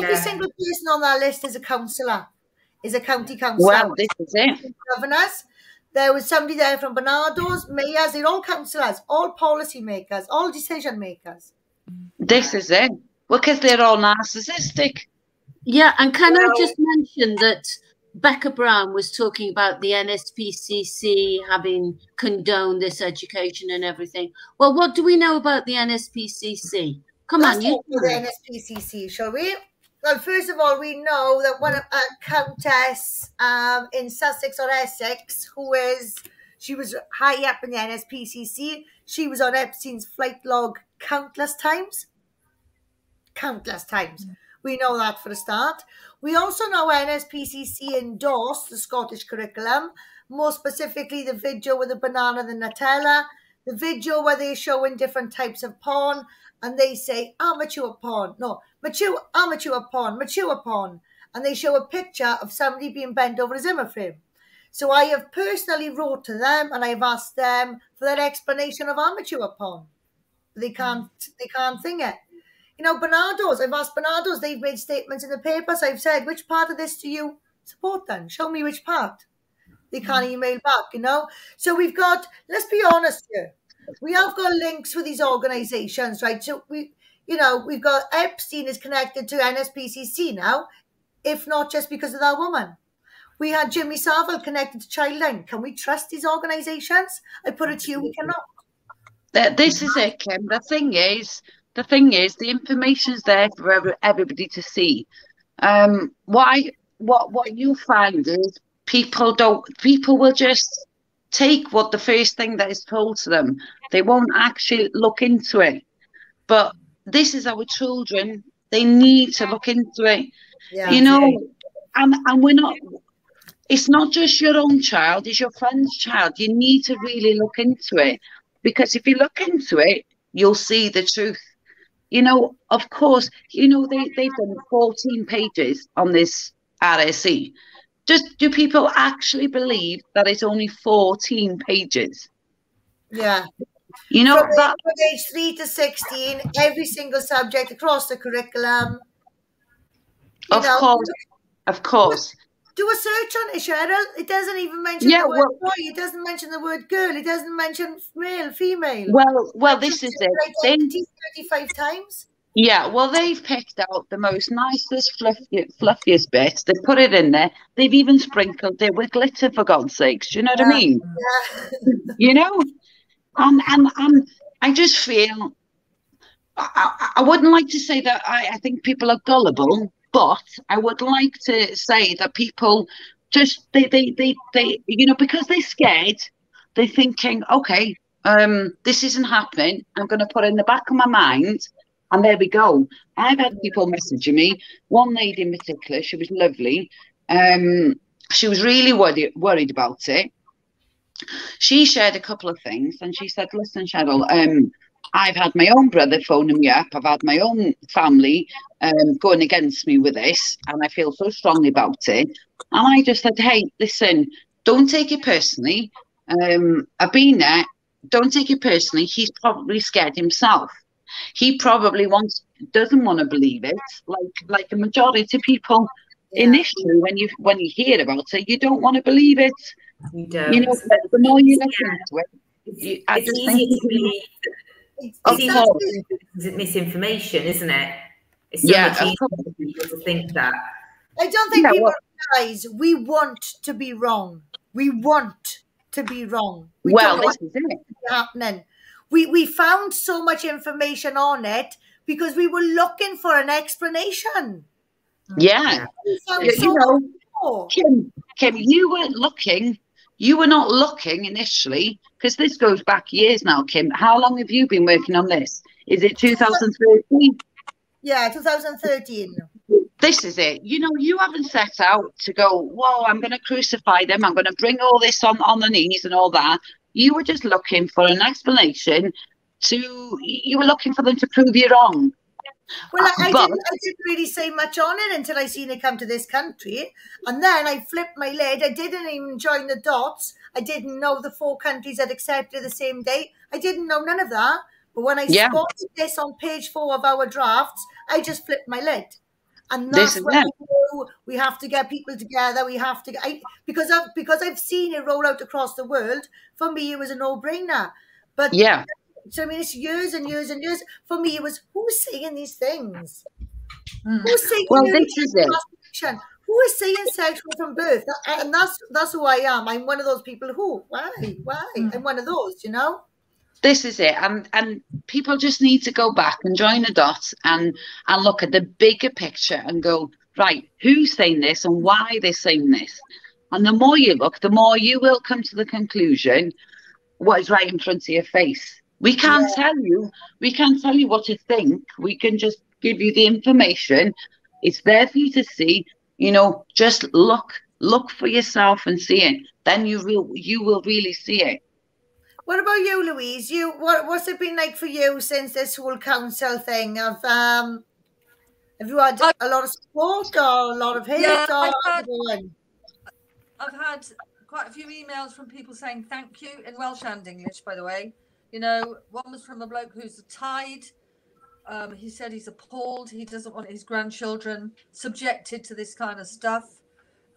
Speaker 2: Every single person on that list is a councillor, is a county councillor.
Speaker 5: Well, this is it.
Speaker 2: Governors. There was somebody there from Barnardo's, mayors, they're all councillors, all policy makers, all decision makers.
Speaker 5: This is it. Well, because they're all narcissistic.
Speaker 3: Yeah, and can I just mention that Becca Brown was talking about the NSPCC having condoned this education and everything. Well, what do we know about the NSPCC? Come on, you.
Speaker 2: The NSPCC, shall we? Well, first of all, we know that one countess in Sussex or Essex, she was high up in the NSPCC. She was on Epstein's flight log countless times. Countless times. We know that for a start. We also know NSPCC endorsed the Scottish curriculum, more specifically the video with the banana and the Nutella, the video where they're showing different types of porn, and they say amateur porn. No, amateur porn. And they show a picture of somebody being bent over a Zimmer frame. So I have personally wrote to them, and I've asked them for their explanation of amateur porn. They can't think it. You know, Barnardo's, I've asked Barnardo's, they've made statements in the papers. I've said, which part of this do you support then? Show me which part. They can't email back, you know. So we've got, let's be honest here, we have got links with these organisations, right? So we've got Epstein is connected to NSPCC now, if not just because of that woman. We had Jimmy Savile connected to Childline. Can we trust these organisations? I put it to you, we cannot.
Speaker 5: This is it, Kim. The thing is, the information's there for everybody to see. What you find is people will just take what the first thing that is told to them. They won't actually look into it. But this is our children. They need to look into it. Yeah, you know, and we're not, it's not just your own child, it's your friend's child. You need to really look into it, because if you look into it, you'll see the truth. You know, of course, you know, they've done 14 pages on this RSE. Do people actually believe that it's only 14 pages?
Speaker 2: Yeah.
Speaker 5: You know,
Speaker 2: from age 3 to 16, every single subject across the curriculum.
Speaker 5: Of course.
Speaker 2: Do a search on it, Cheryl. It doesn't even mention the word boy. It doesn't mention the word girl. It doesn't mention male, female.
Speaker 5: Well, this is it.
Speaker 2: 35 times.
Speaker 5: Yeah, well, they've picked out the most nicest, fluffiest bits. They put it in there. They've even sprinkled it with glitter, for God's sakes. Do you know what I mean? Yeah. You know? And I just feel, I wouldn't like to say that I think people are gullible, but I would like to say that people just, they you know, because they're scared, they're thinking, okay, this isn't happening. I'm going to put it in the back of my mind. And there we go. I've had people messaging me. One lady in particular, she was lovely. She was really worried about it. She shared a couple of things, and she said, listen, Cheryl, I've had my own brother phoning me up. I've had my own family going against me with this, and I feel so strongly about it. And I just said, hey, listen, don't take it personally. I've been there. Don't take it personally. He's probably scared himself. He probably doesn't want to believe it, like a majority of people. Yeah. Initially, when you hear about it, you don't want to believe it.
Speaker 1: You don't.
Speaker 5: You know, the more you look into it,
Speaker 1: it's easy to believe. It's easy to misinformation, isn't it? It's so much easier for people to think that.
Speaker 2: I don't think people realize we want to be wrong. We want to be wrong. We
Speaker 5: well,
Speaker 2: don't
Speaker 5: this
Speaker 2: want
Speaker 5: is it.
Speaker 2: it to be happening. We found so much information on it because we were looking for an explanation.
Speaker 5: Yeah.
Speaker 2: We found
Speaker 5: You
Speaker 2: so
Speaker 5: know,
Speaker 2: much more.
Speaker 5: Kim, you weren't looking. You were not looking initially, because this goes back years now, Kim. How long have you been working on this? Is it 2013?
Speaker 2: Yeah, 2013.
Speaker 5: This is it. You know, you haven't set out to go, whoa, I'm going to crucify them. I'm going to bring all this on the knees and all that. You were just looking for an explanation you were looking for them to prove you wrong.
Speaker 2: Well, I didn't really say much on it until I seen it come to this country. And then I flipped my lid. I didn't even join the dots. I didn't know the 4 countries had accepted the same day. I didn't know none of that. But when I spotted this on page 4 of our drafts, I just flipped my lid. And that's when I knew we have to get people together. We have to, because I've seen it roll out across the world. For me, it was a no-brainer. But
Speaker 5: yeah.
Speaker 2: So I mean, it's years and years and years. For me, it was who's saying these things? Who's saying
Speaker 5: this is it.
Speaker 2: Who is saying sexual from birth? And that's who I am. I'm one of those people who. Why? I'm one of those. You know.
Speaker 5: This is it, and people just need to go back and join the dots and look at the bigger picture and go, right, who's saying this and why they're saying this. And the more you look, the more you will come to the conclusion what is right in front of your face. We can't tell you. We can't tell you what to think. We can just give you the information. It's there for you to see. You know, just look for yourself and see it. Then you will really see it.
Speaker 2: What about you, Louise? What's it been like for you since this whole council thing? Have you had a lot of support or a lot of hate?
Speaker 4: Yeah,
Speaker 2: I've
Speaker 4: had quite a few emails from people saying thank you in Welsh and English, by the way. You know, one was from a bloke who's tied. He said he's appalled. He doesn't want his grandchildren subjected to this kind of stuff.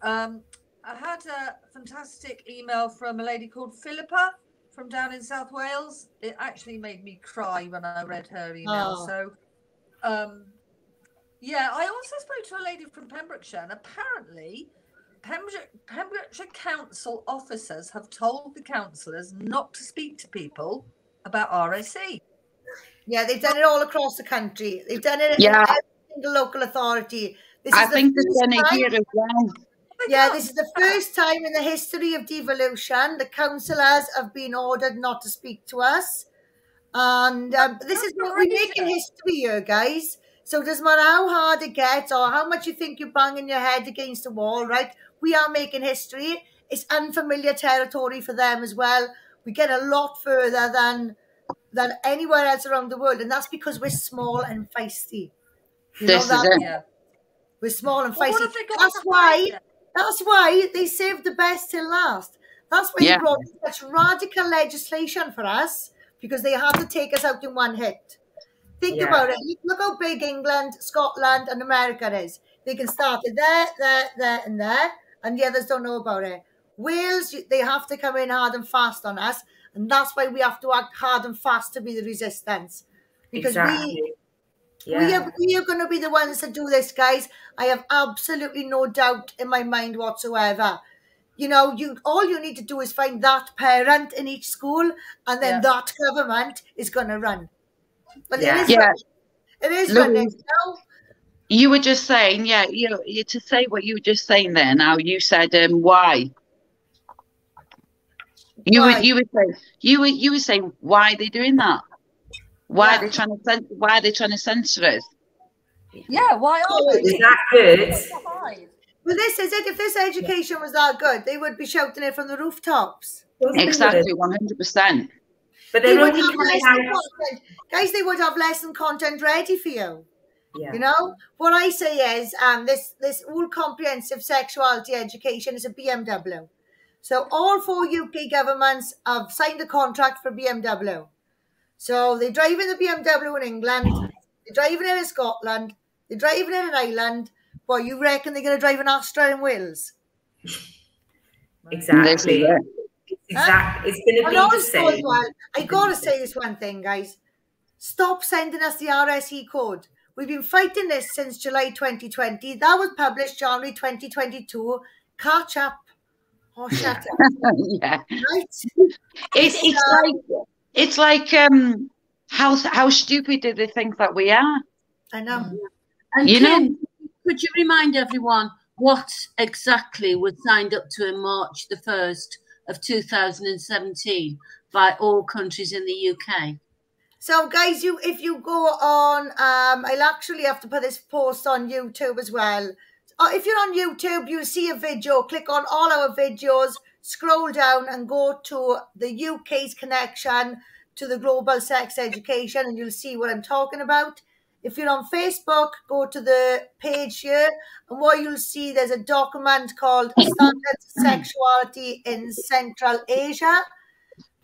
Speaker 4: I had a fantastic email from a lady called Philippa from down in South Wales. It actually made me cry when I read her email. So, yeah, I also spoke to a lady from Pembrokeshire, and apparently Pembrokeshire Council officers have told the councillors not to speak to people about RSE.
Speaker 2: Yeah, they've done it all across the country. They've done it in every single local authority.
Speaker 5: I think they've done it here as well.
Speaker 2: Yeah, this is the first time in the history of devolution the councillors have been ordered not to speak to us. And this is what we're making history here, guys. So it doesn't matter how hard it gets or how much you think you're banging your head against the wall, right? We are making history. It's unfamiliar territory for them as well. We get a lot further than anywhere else around the world. And that's because we're small and feisty. You know that?
Speaker 5: Yeah.
Speaker 2: We're small and feisty. That's why they saved the best till last. That's why they brought such radical legislation for us, because they had to take us out in one hit. Think about it. Look how big England, Scotland, and America is. They can start it there, and there, and the others don't know about it. Wales, they have to come in hard and fast on us, and that's why we have to act hard and fast to be the resistance. Because we are going to be the ones that do this, guys. I have absolutely no doubt in my mind whatsoever. You know, all you need to do is find that parent in each school, and then that government is going to run. But it is running. You know?
Speaker 5: You were just saying, you to say what you were just saying there. Now you said why. You were saying why are they doing that? Why are they trying to censor us?
Speaker 4: Yeah, why are they?
Speaker 1: Is that good?
Speaker 2: Well, this is it. If this education was that good, they would be shouting it from the rooftops.
Speaker 5: Exactly, 100%.
Speaker 1: But they would have
Speaker 2: guys, they would have lesson content ready for you.
Speaker 1: Yeah.
Speaker 2: You know, what I say is this all comprehensive sexuality education is a BMW. So all 4 UK governments have signed a contract for BMW. So they're driving the BMW in England, they're driving it in Scotland, they're driving it in Ireland. Well, you reckon they're going to drive an Astra in Wales?
Speaker 1: Exactly. Exactly. It's going to be the same.
Speaker 2: I got to say this one thing, guys. Stop sending us the RSE code. We've been fighting this since July 2020. That was published January 2022. Catch up or shut up.
Speaker 5: Yeah.
Speaker 2: Right?
Speaker 5: It's like how stupid do they think that we are?
Speaker 2: I know.
Speaker 3: And
Speaker 5: You
Speaker 3: Kim,
Speaker 5: know?
Speaker 3: could you remind everyone what exactly was signed up to in March the 1st of 2017 by all countries in the UK?
Speaker 2: So guys, if you go on, I'll actually have to put this post on YouTube as well. If you're on YouTube, you'll see a video. Click on all our videos, scroll down and go to the UK's connection to the global sex education, and you'll see what I'm talking about. If you're on Facebook, go to the page here, and what you'll see, there's a document called Standards of Sexuality in Central Asia.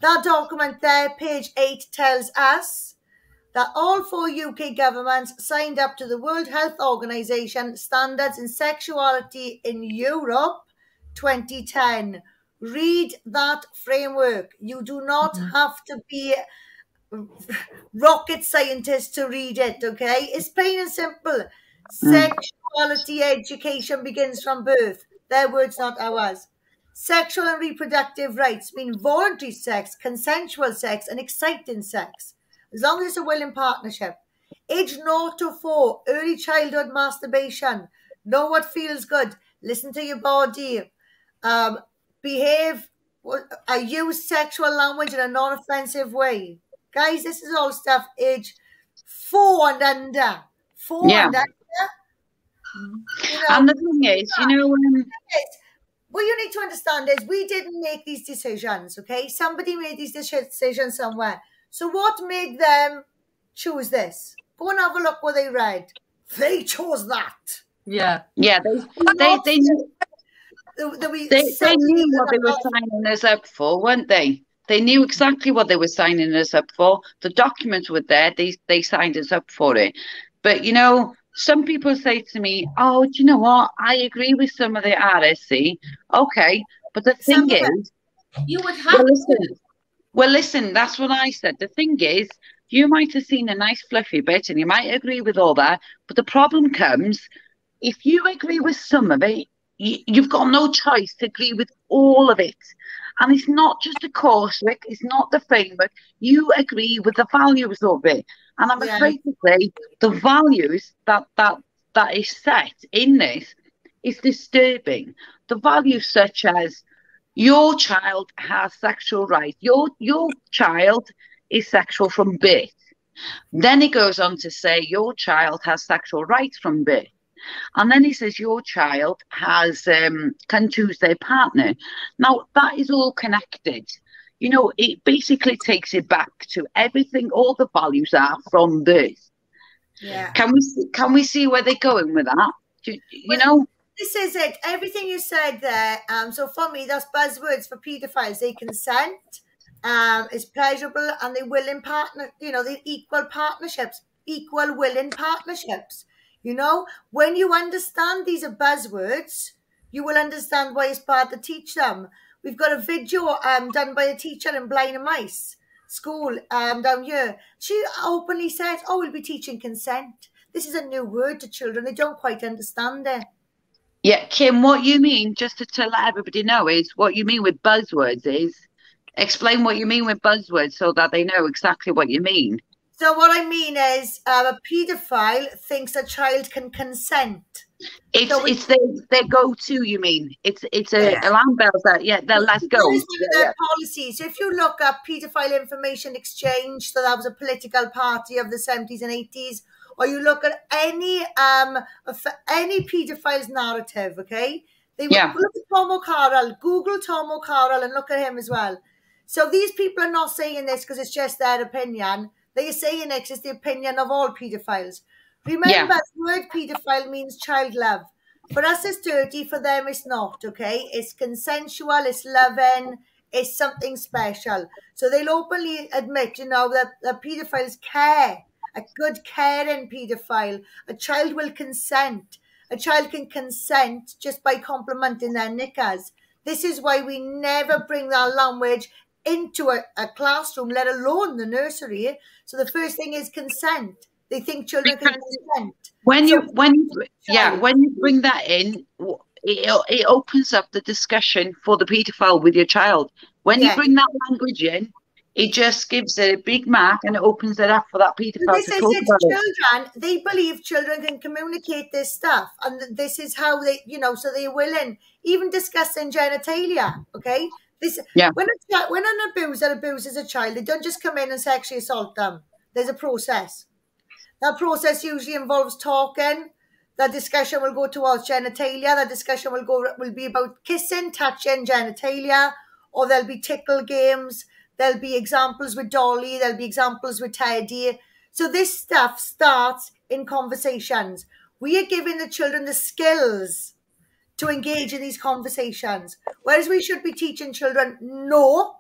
Speaker 2: That document there, page 8, tells us that all 4 UK governments signed up to the World Health Organization Standards in Sexuality in Europe 2010. Read that framework. You do not have to be rocket scientist to read it, okay? It's plain and simple. Sexuality education begins from birth. Their words, not ours. Sexual and reproductive rights mean voluntary sex, consensual sex, and exciting sex, as long as it's a willing partnership. Age 0 to 4, early childhood masturbation. Know what feels good. Listen to your body. Behave, use sexual language in a non-offensive way. Guys, this is all stuff age 4 and under. 4 and under. You know,
Speaker 5: And the thing is,
Speaker 2: what you need to understand is we didn't make these decisions, okay? Somebody made these decisions somewhere. So what made them choose this? Go and have a look what they read. They chose that.
Speaker 4: Yeah.
Speaker 5: yeah, they knew what they were signing us up for, weren't they? They knew exactly what they were signing us up for. The documents were there. They signed us up for it. But, some people say to me, oh, do you know what? I agree with some of the RSC. Okay. But the thing is,
Speaker 3: you would have
Speaker 5: well, listen, that's what I said. The thing is, you might have seen a nice fluffy bit and you might agree with all that. But the problem comes, if you agree with some of it, you've got no choice to agree with all of it. And it's not just the coursework, it's not the framework. You agree with the values of it. And I'm afraid to say the values that is set in this is disturbing. The values such as your child has sexual rights. Your child is sexual from birth. Then it goes on to say your child has sexual rights from birth. And then he says your child can choose their partner. Now, that is all connected. It basically takes it back to everything, all the values are from birth.
Speaker 2: Yeah.
Speaker 5: Can we see where they're going with that?
Speaker 2: This is it. Everything you said there. So for me, that's buzzwords for paedophiles. They consent, it's pleasurable, and they willing partner. They're equal partnerships, equal willing partnerships. When you understand these are buzzwords, you will understand why it's bad to teach them. We've got a video done by a teacher in Blind and Mice School down here. She openly says, oh, we'll be teaching consent. This is a new word to children. They don't quite understand it.
Speaker 5: Yeah, Kim, what you mean, just to let everybody know, is what you mean with buzzwords is, explain what you mean with buzzwords so that they know exactly what you mean.
Speaker 2: So what I mean is a paedophile thinks a child can consent.
Speaker 5: It's their go-to, you mean? It's alarm bells that, let's go.
Speaker 2: Their policy. So if you look up paedophile information exchange, so that was a political party of the 70s and 80s, or you look at any paedophile's narrative, okay? Look at Tom O'Carroll, Google Tom O'Carroll and look at him as well. So these people are not saying this because it's just their opinion. They are saying it is the opinion of all paedophiles. Remember, the word paedophile means child love. For us, it's dirty. For them, it's not, okay? It's consensual, it's loving, it's something special. So they'll openly admit, that paedophiles care. A good caring paedophile. A child will consent. A child can consent just by complimenting their knickers. This is why we never bring that language into a classroom, let alone the nursery. So the first thing is consent. They think children can consent.
Speaker 5: When
Speaker 2: So
Speaker 5: you bring that in, it opens up the discussion for the paedophile with your child. When you bring that language in, it just gives it a big mark and it opens it up for that paedophile to talk about it.
Speaker 2: Children, they believe children can communicate this stuff, and this is how they, so they're willing, even discussing genitalia. Okay, when an abuser abuses a child, they don't just come in and sexually assault them. There's a process. That process usually involves talking. That discussion will go towards genitalia. That discussion will be about kissing, touching, genitalia, or there'll be tickle games. There'll be examples with Dolly. There'll be examples with Teddy. So this stuff starts in conversations. We are giving the children the skills to engage in these conversations. Whereas we should be teaching children, no,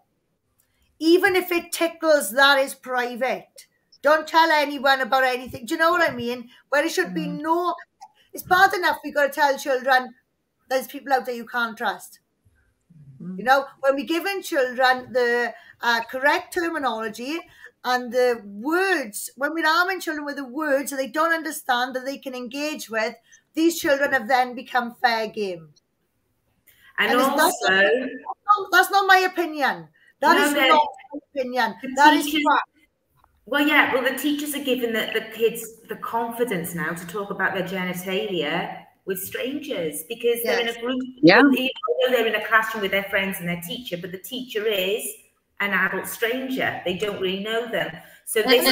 Speaker 2: even if it tickles, that is private. Don't tell anyone about anything. Do you know what I mean? Where it should be no. It's bad enough we've got to tell children there's people out there you can't trust. When we're giving children the correct terminology and the words, when we're arming children with the words that they don't understand, that they can engage with, these children have then become fair game.
Speaker 1: And also,
Speaker 2: that's not my opinion. That is not my opinion. That is fact.
Speaker 1: Well, yeah, the teachers are giving the kids the confidence now to talk about their genitalia with strangers, because they're in a group.
Speaker 5: Yeah.
Speaker 1: They're in a classroom with their friends and their teacher, but the teacher is an adult stranger. They don't really know them. So they've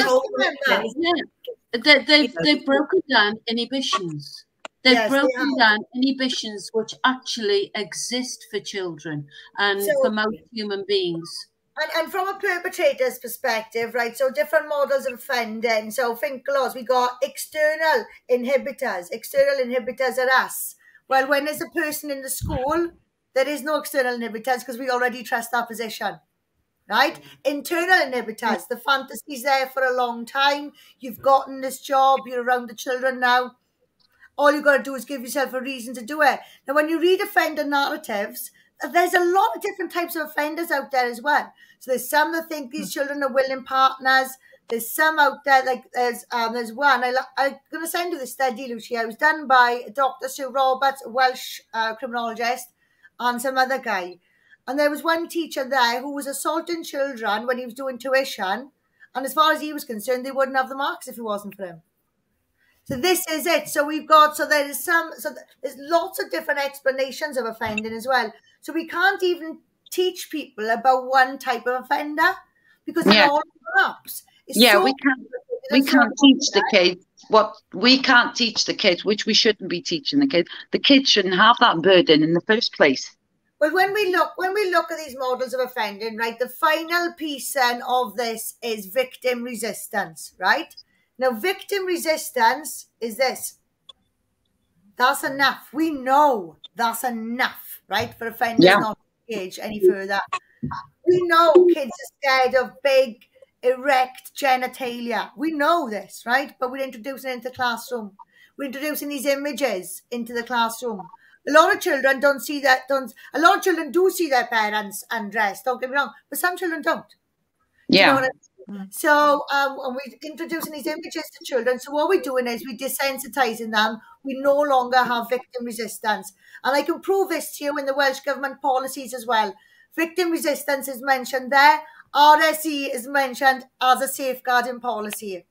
Speaker 3: broken down inhibitions. They've broken down inhibitions which actually exist for children and for most human beings.
Speaker 2: And from a perpetrator's perspective, right, so different models of offending. So think laws, we got external inhibitors. External inhibitors are us. Well, when there's a person in the school, there is no external inhibitors because we already trust our position, right? Internal inhibitors, the fantasy's there for a long time. You've gotten this job, you're around the children now. All you've got to do is give yourself a reason to do it. Now, when you read offender narratives, there's a lot of different types of offenders out there as well. So there's some that think these children are willing partners. There's some out there, like there's one. I'm going to send you the study, Lucia. It was done by Dr. Sir Roberts, a Welsh criminologist, and some other guy. And there was one teacher there who was assaulting children when he was doing tuition. And as far as he was concerned, they wouldn't have the marks if it wasn't for him. So this is it. So there's lots of different explanations of offending as well. So we can't even teach people about one type of offender because it all overlaps.
Speaker 5: We can't teach the kids we can't teach the kids, which we shouldn't be teaching the kids. The kids shouldn't have that burden in the first place.
Speaker 2: Well, when we look at these models of offending, right, the final piece then of this is victim resistance, right? Now, victim resistance is this. That's enough. We know that's enough, right, for offenders not to engage any further. We know kids are scared of big, erect genitalia. We know this, right? But we're introducing it into the classroom. We're introducing these images into the classroom. A lot of children don't see that. A lot of children do see their parents undressed. Don't get me wrong, but some children don't.
Speaker 5: Yeah.
Speaker 2: You know what I mean? So and we're introducing these images to children. So what we're doing is we're desensitizing them. We no longer have victim resistance. And I can prove this to you in the Welsh Government policies as well. Victim resistance is mentioned there. RSE is mentioned as a safeguarding policy.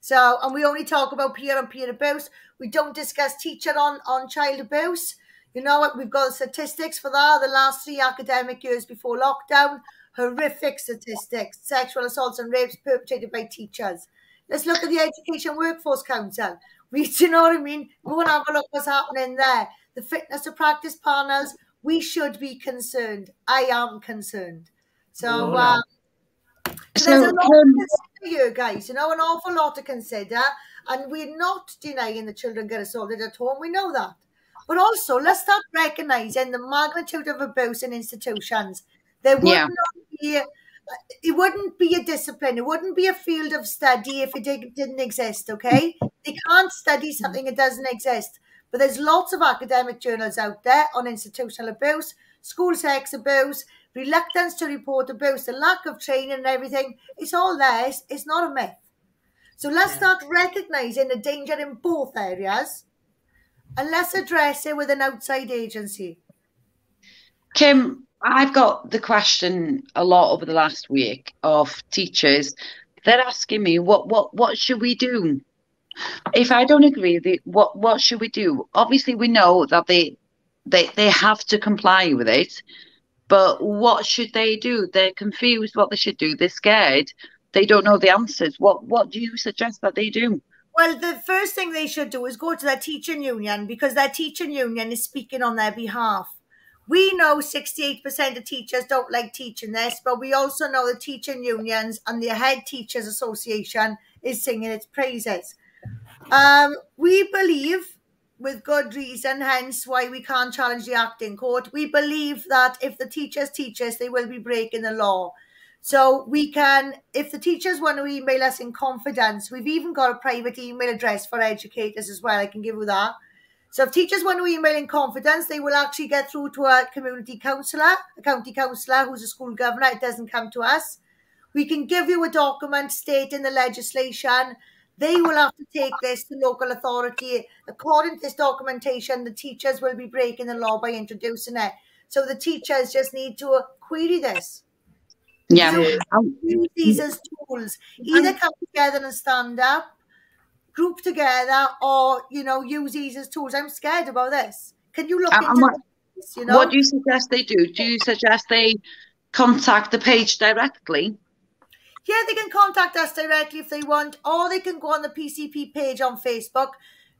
Speaker 2: So, and we only talk about peer-on-peer abuse. We don't discuss teacher on child abuse. You know what? We've got statistics for that. The last 3 academic years before lockdown, horrific statistics, sexual assaults and rapes perpetrated by teachers. Let's look at the Education Workforce Council. You know what I mean? Go and have a look what's happening there. The fitness to practice panels, we should be concerned. I am concerned. So, so there's a lot to consider here, guys. You know, an awful lot to consider. And we're not denying the children get assaulted at home. We know that. But also, let's start recognising the magnitude of abuse in institutions. There would not be, it wouldn't be a discipline. It wouldn't be a field of study if it didn't exist, okay? They can't study something that doesn't exist. But there's lots of academic journals out there on institutional abuse, school sex abuse, reluctance to report abuse, the lack of training and everything. It's all there. It's not a myth. So let's start recognising the danger in both areas, and let's address it with an outside agency.
Speaker 5: Kim, I've got the question a lot over the last week of teachers. They're asking me, what should we do? If I don't agree, what should we do? Obviously, we know that they have to comply with it, but what should they do? They're confused what they should do. They're scared. They don't know the answers. What do you suggest that they do?
Speaker 2: Well, the first thing they should do is go to their teaching union, because their teaching union is speaking on their behalf. We know 68% of teachers don't like teaching this, but we also know the teaching unions and the Head Teachers Association is singing its praises. We believe, with good reason, hence why we can't challenge the act in court, we believe that if the teachers teach us, they will be breaking the law. So we can, if the teachers want to email us in confidence, we've even got a private email address for educators as well. I can give you that. So if teachers want to email in confidence, they will actually get through to a community counsellor, a county counsellor who's a school governor. It doesn't come to us. We can give you a document stating the legislation. They will have to take this to local authority. According to this documentation, the teachers will be breaking the law by introducing it. So the teachers just need to query this.
Speaker 5: Yeah.
Speaker 2: Use these as tools. Either come together and stand up, group together, or, use these as tools. I'm scared about this. Can you look into this,
Speaker 5: What do you suggest they do? Do you suggest they contact the page directly?
Speaker 2: Yeah, they can contact us directly if they want, or they can go on the PCP page on Facebook,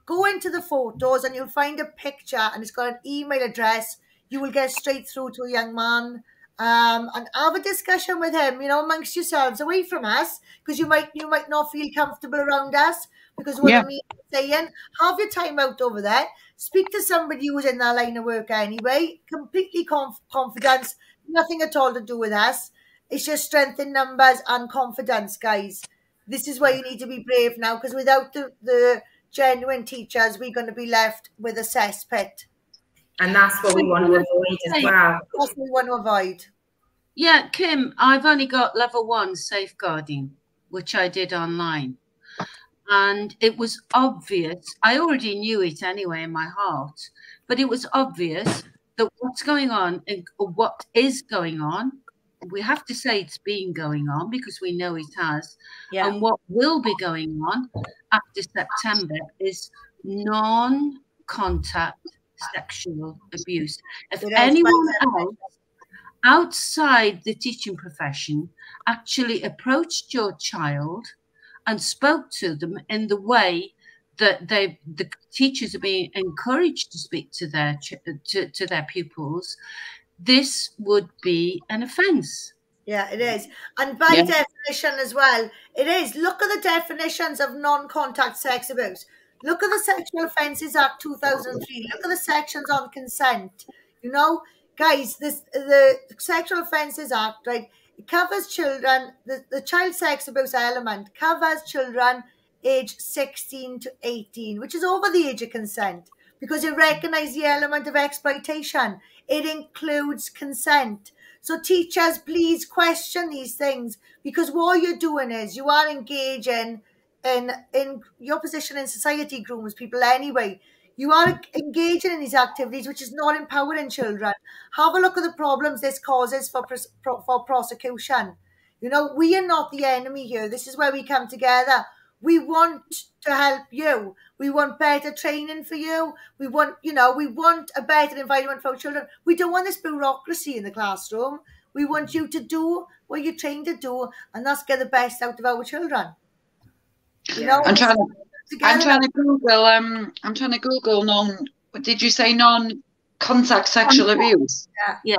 Speaker 2: go into the photos, and you'll find a picture, and it's got an email address. You will get straight through to a young man, and have a discussion with him, amongst yourselves, away from us, because you might not feel comfortable around us because what I mean saying. Have your time out over there. Speak to somebody who's in that line of work anyway. Completely confidence, nothing at all to do with us. It's just strength in numbers and confidence, guys. This is why you need to be brave now, because without the genuine teachers, we're going to be left with a cesspit.
Speaker 1: And that's what we want to avoid as well.
Speaker 2: That's what we want to avoid.
Speaker 3: Yeah, Kim, I've only got level 1 safeguarding, which I did online. And it was obvious. I already knew it anyway in my heart, but it was obvious that what's going on and what is going on, we have to say it's been going on because we know it has. Yeah. And what will be going on after September is non-contact sexual abuse. If anyone else outside the teaching profession actually approached your child and spoke to them in the way that the teachers are being encouraged to speak to their pupils, this would be an offence.
Speaker 2: Yeah, it is. And by definition as well, it is. Look at the definitions of non-contact sex abuse. Look at the Sexual Offences Act 2003. Look at the sections on consent. Guys, the Sexual Offences Act, right, it covers children, the child sex abuse element covers children aged 16 to 18, which is over the age of consent, because it recognises the element of exploitation. It includes consent. So teachers, please question these things, because what you're doing is you are engaging in your position in society grooms people anyway. You are engaging in these activities, which is not empowering children. Have a look at the problems this causes for prosecution. We are not the enemy here. This is where we come together. We want to help you. We want better training for you. We want a better environment for our children. We don't want this bureaucracy in the classroom. We want you to do what you're trained to do, and that's get the best out of our children.
Speaker 5: I'm trying to Google did you say non-contact sexual abuse?
Speaker 3: Yeah.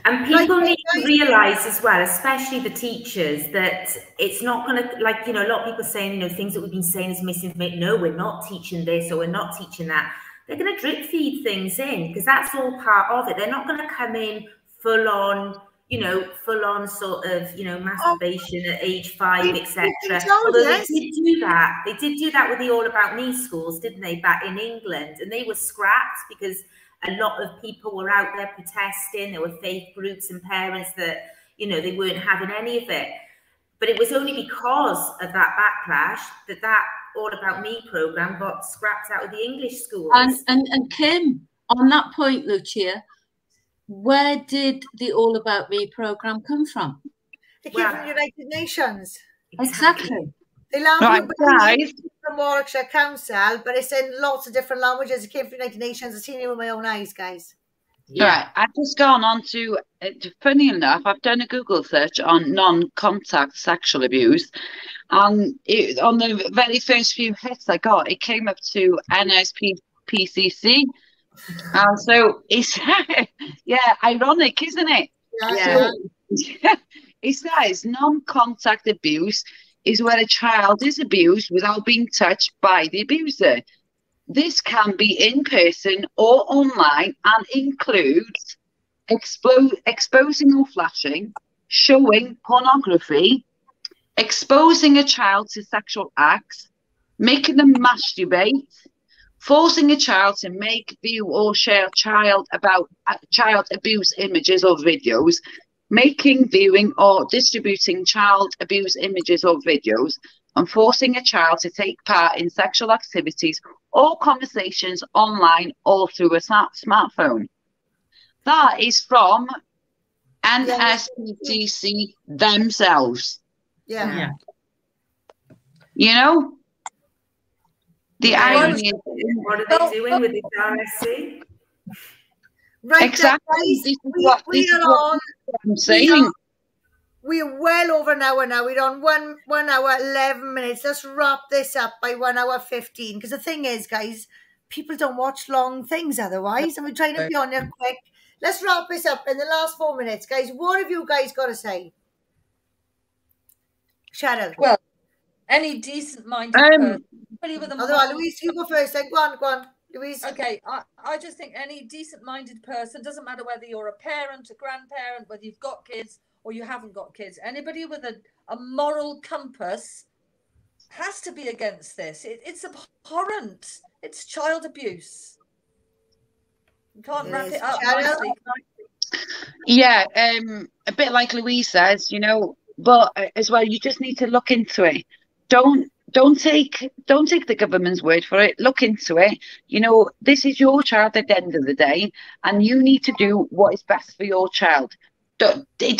Speaker 1: And people need to realise as well, especially the teachers, that it's not going to, a lot of people saying, things that we've been saying is misinformation. No, we're not teaching this or we're not teaching that. They're going to drip feed things in, because that's all part of it. They're not going to come in full on sort of, masturbation at age 5, etc. Although they did do that. They did do that with the All About Me schools, didn't they, back in England? And they were scrapped because a lot of people were out there protesting. There were faith groups and parents that, they weren't having any of it. But it was only because of that backlash that All About Me program got scrapped out of the English schools.
Speaker 3: And Kim, on that point, Lucia, where did the All About Me program come from?
Speaker 2: It came from the United Nations.
Speaker 3: Exactly.
Speaker 2: They learned
Speaker 5: Right,
Speaker 2: from Warwickshire Council, but it's in lots of different languages. It came from the United Nations. I've seen it with my own eyes, guys.
Speaker 5: Yeah. Right, I've just gone on to, funny enough, I've done a Google search on non-contact sexual abuse, and on the very first few hits I got, it came up to NSPCC, and so it's, yeah, ironic, isn't it?
Speaker 1: Yeah.
Speaker 5: So, it says non-contact abuse is where a child is abused without being touched by the abuser. This can be in person or online and includes exposing or flashing, showing pornography, exposing a child to sexual acts, making them masturbate, forcing a child to make, view, or share child abuse images or videos, making, viewing, or distributing child abuse images or videos, and forcing a child to take part in sexual activities or conversations online or through a smartphone. That is from NSPCC themselves.
Speaker 2: Yeah.
Speaker 5: You know? The irony is...
Speaker 1: What are they doing with this RSC?
Speaker 2: Right,
Speaker 5: exactly.
Speaker 2: Guys, we are on...
Speaker 5: I'm saying.
Speaker 2: We're well over an hour now. We're on 1 hour, 11 minutes. Let's wrap this up by 1 hour, 15. Because the thing is, guys, people don't watch long things otherwise. And we're trying to be on there quick. Let's wrap this up in the last 4 minutes. Guys, what have you guys got to say? Cheryl.
Speaker 4: Well, any decent-minded person.
Speaker 2: Louise, you go first. Then. Go on, Louise.
Speaker 4: Okay, I just think any decent-minded person, doesn't matter whether you're a parent, a grandparent, whether you've got kids or you haven't got kids, anybody with a moral compass has to be against this. It's abhorrent. It's child abuse. You can't wrap it up nicely.
Speaker 5: Yeah, a bit like Louise says, you know, but as well, you just need to look into it. Don't take the government's word for it. Look into it. You know, this is your child at the end of the day, and you need to do what is best for your child. It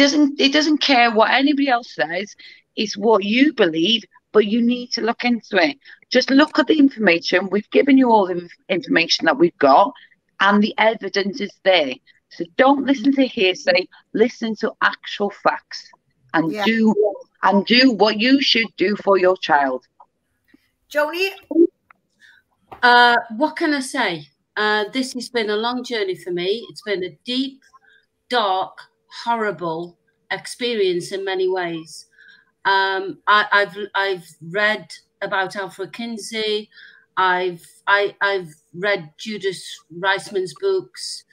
Speaker 5: doesn't care what anybody else says. It's what you believe, but you need to look into it. Just look at the information. We've given you all the information that we've got, and the evidence is there. So don't listen to hearsay. Listen to actual facts, and do what you should do for your child.
Speaker 2: Joni?
Speaker 3: What can I say? This has been a long journey for me. It's been a deep, dark, horrible experience in many ways. I've read about Alfred Kinsey. I've read Judith Reisman's books,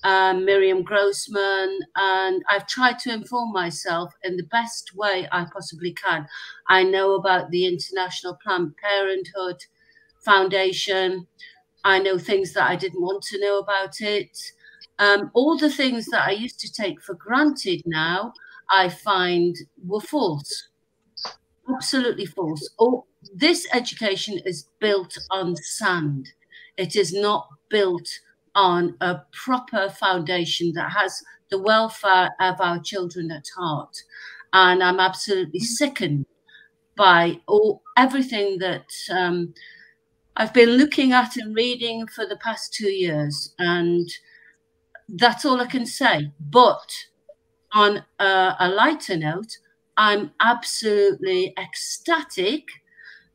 Speaker 3: Miriam Grossman, and I've tried to inform myself in the best way I possibly can. I know about the International Planned Parenthood Foundation. I know things that I didn't want to know about it. All the things that I used to take for granted now, I find were false. Absolutely false. This education is built on sand. It is not built on a proper foundation that has the welfare of our children at heart. And I'm absolutely sickened by everything that I've been looking at and reading for the past 2 years. And that's all I can say. But on a lighter note, I'm absolutely ecstatic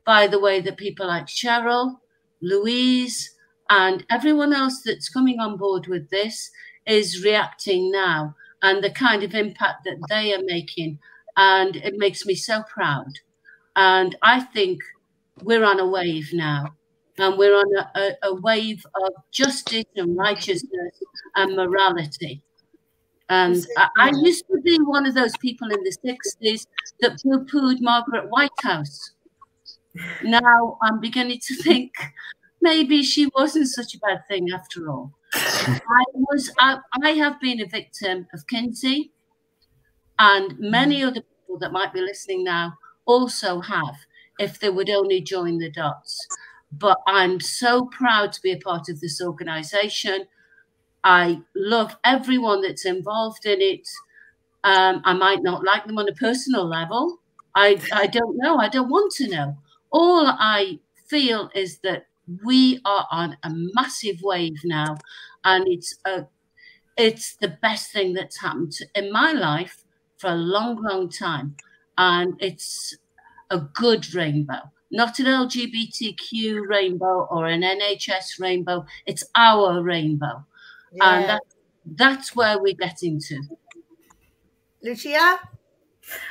Speaker 3: by the way that people like Cheryl, Louise, and everyone else that's coming on board with this is reacting now, and the kind of impact that they are making. And it makes me so proud. And I think we're on a wave now. And we're on a wave of justice and righteousness and morality. And I used to be one of those people in the 60s that poo-pooed Margaret Whitehouse. Now I'm beginning to think maybe she wasn't such a bad thing after all. I have been a victim of Kinsey and many other people people that might be listening now also have, if they would only join the dots. But I'm so proud to be a part of this organisation. I love everyone that's involved in it. I might not like them on a personal level. I don't know. I don't want to know. All I feel is that we are on a massive wave now, and it's the best thing that's happened in my life for a long, long time. And it's a good rainbow, not an LGBTQ rainbow or an NHS rainbow. It's our rainbow.
Speaker 2: Yeah.
Speaker 3: And that's where we're getting to.
Speaker 2: Lucia?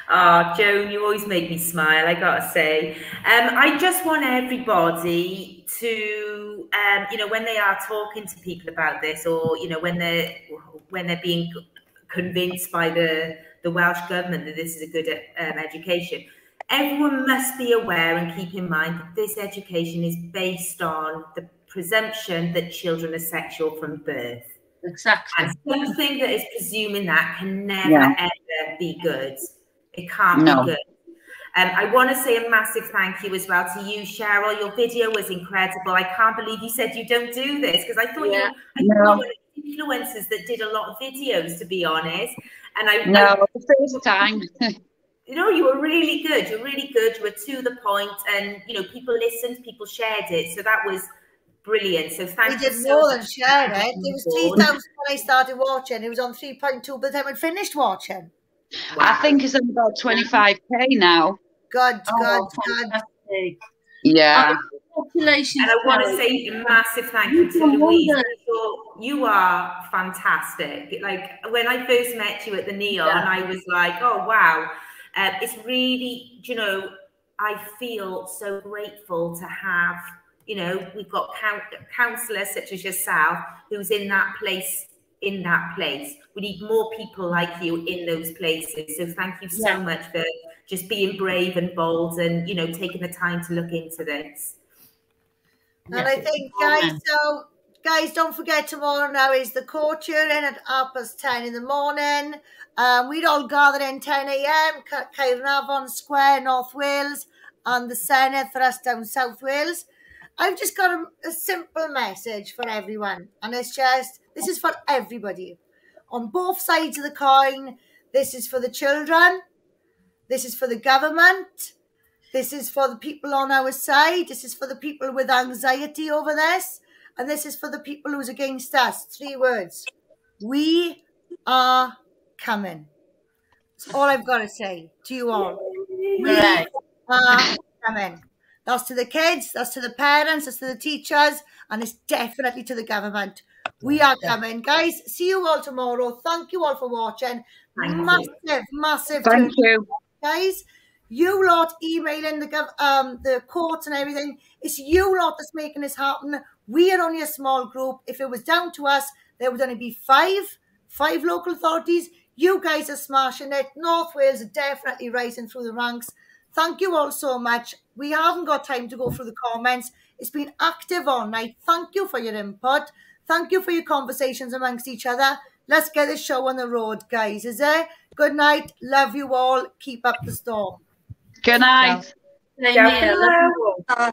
Speaker 1: Oh, Joan, you always make me smile, I gotta say. I just want everybody to, you know, when they are talking to people about this, or, you know, when they're being convinced by the Welsh government that this is a good education, everyone must be aware and keep in mind that this education is based on the presumption that children are sexual from birth.
Speaker 3: Exactly.
Speaker 1: And something that is presuming that can never, ever be good. It can't be good. I want to say a massive thank you as well to you, Cheryl. Your video was incredible. I can't believe you said you don't do this, because I thought you were one of the influencers that did a lot of videos, to be honest. And
Speaker 5: the first time.
Speaker 1: You know, you were really good. You're really good. You were to the point, and you know, people listened, people shared it. So that was brilliant. So thank you.
Speaker 2: We did more than share it. It was 3,000 when I started watching. It was on 3.2 by the time I finished watching.
Speaker 5: Wow. I think it's about 25k now.
Speaker 2: God.
Speaker 5: Yeah.
Speaker 3: Congratulations.
Speaker 1: And I want to say a massive thank you to Louise. You are fantastic. Like, when I first met you at the Neon, I was like, oh, wow. It's really, you know, I feel so grateful to have, you know, we've got counsellors such as yourself who's in that place. We need more people like you in those places. So thank you so much for just being brave and bold and, you know, taking the time to look into this.
Speaker 2: And I think, guys, don't forget, tomorrow now is the court hearing at 10:30 in the morning. We'd all gather in 10 a.m. Caernarfon Square, North Wales, and the Senedd for us down South Wales. I've just got a simple message for everyone, and it's just, this is for everybody. On both sides of the coin, this is for the children, this is for the government, this is for the people on our side, this is for the people with anxiety over this, and this is for the people who's against us. 3 words. We are coming. That's all I've got to say to you all. We are coming. That's to the kids, that's to the parents, that's to the teachers, and it's definitely to the government. We are coming. Guys, see you all tomorrow. Thank you all for watching. Massive
Speaker 5: thank you.
Speaker 2: Guys, you lot emailing the courts and everything. It's you lot that's making this happen. We are only a small group. If it was down to us, there would only be five local authorities. You guys are smashing it. North Wales are definitely rising through the ranks. Thank you all so much. We haven't got time to go through the comments. It's been active all night. Thank you for your input. Thank you for your conversations amongst each other. Let's get this show on the road, guys. Is there? Good night. Love you all. Keep up the storm.
Speaker 5: Good night.
Speaker 3: Same here.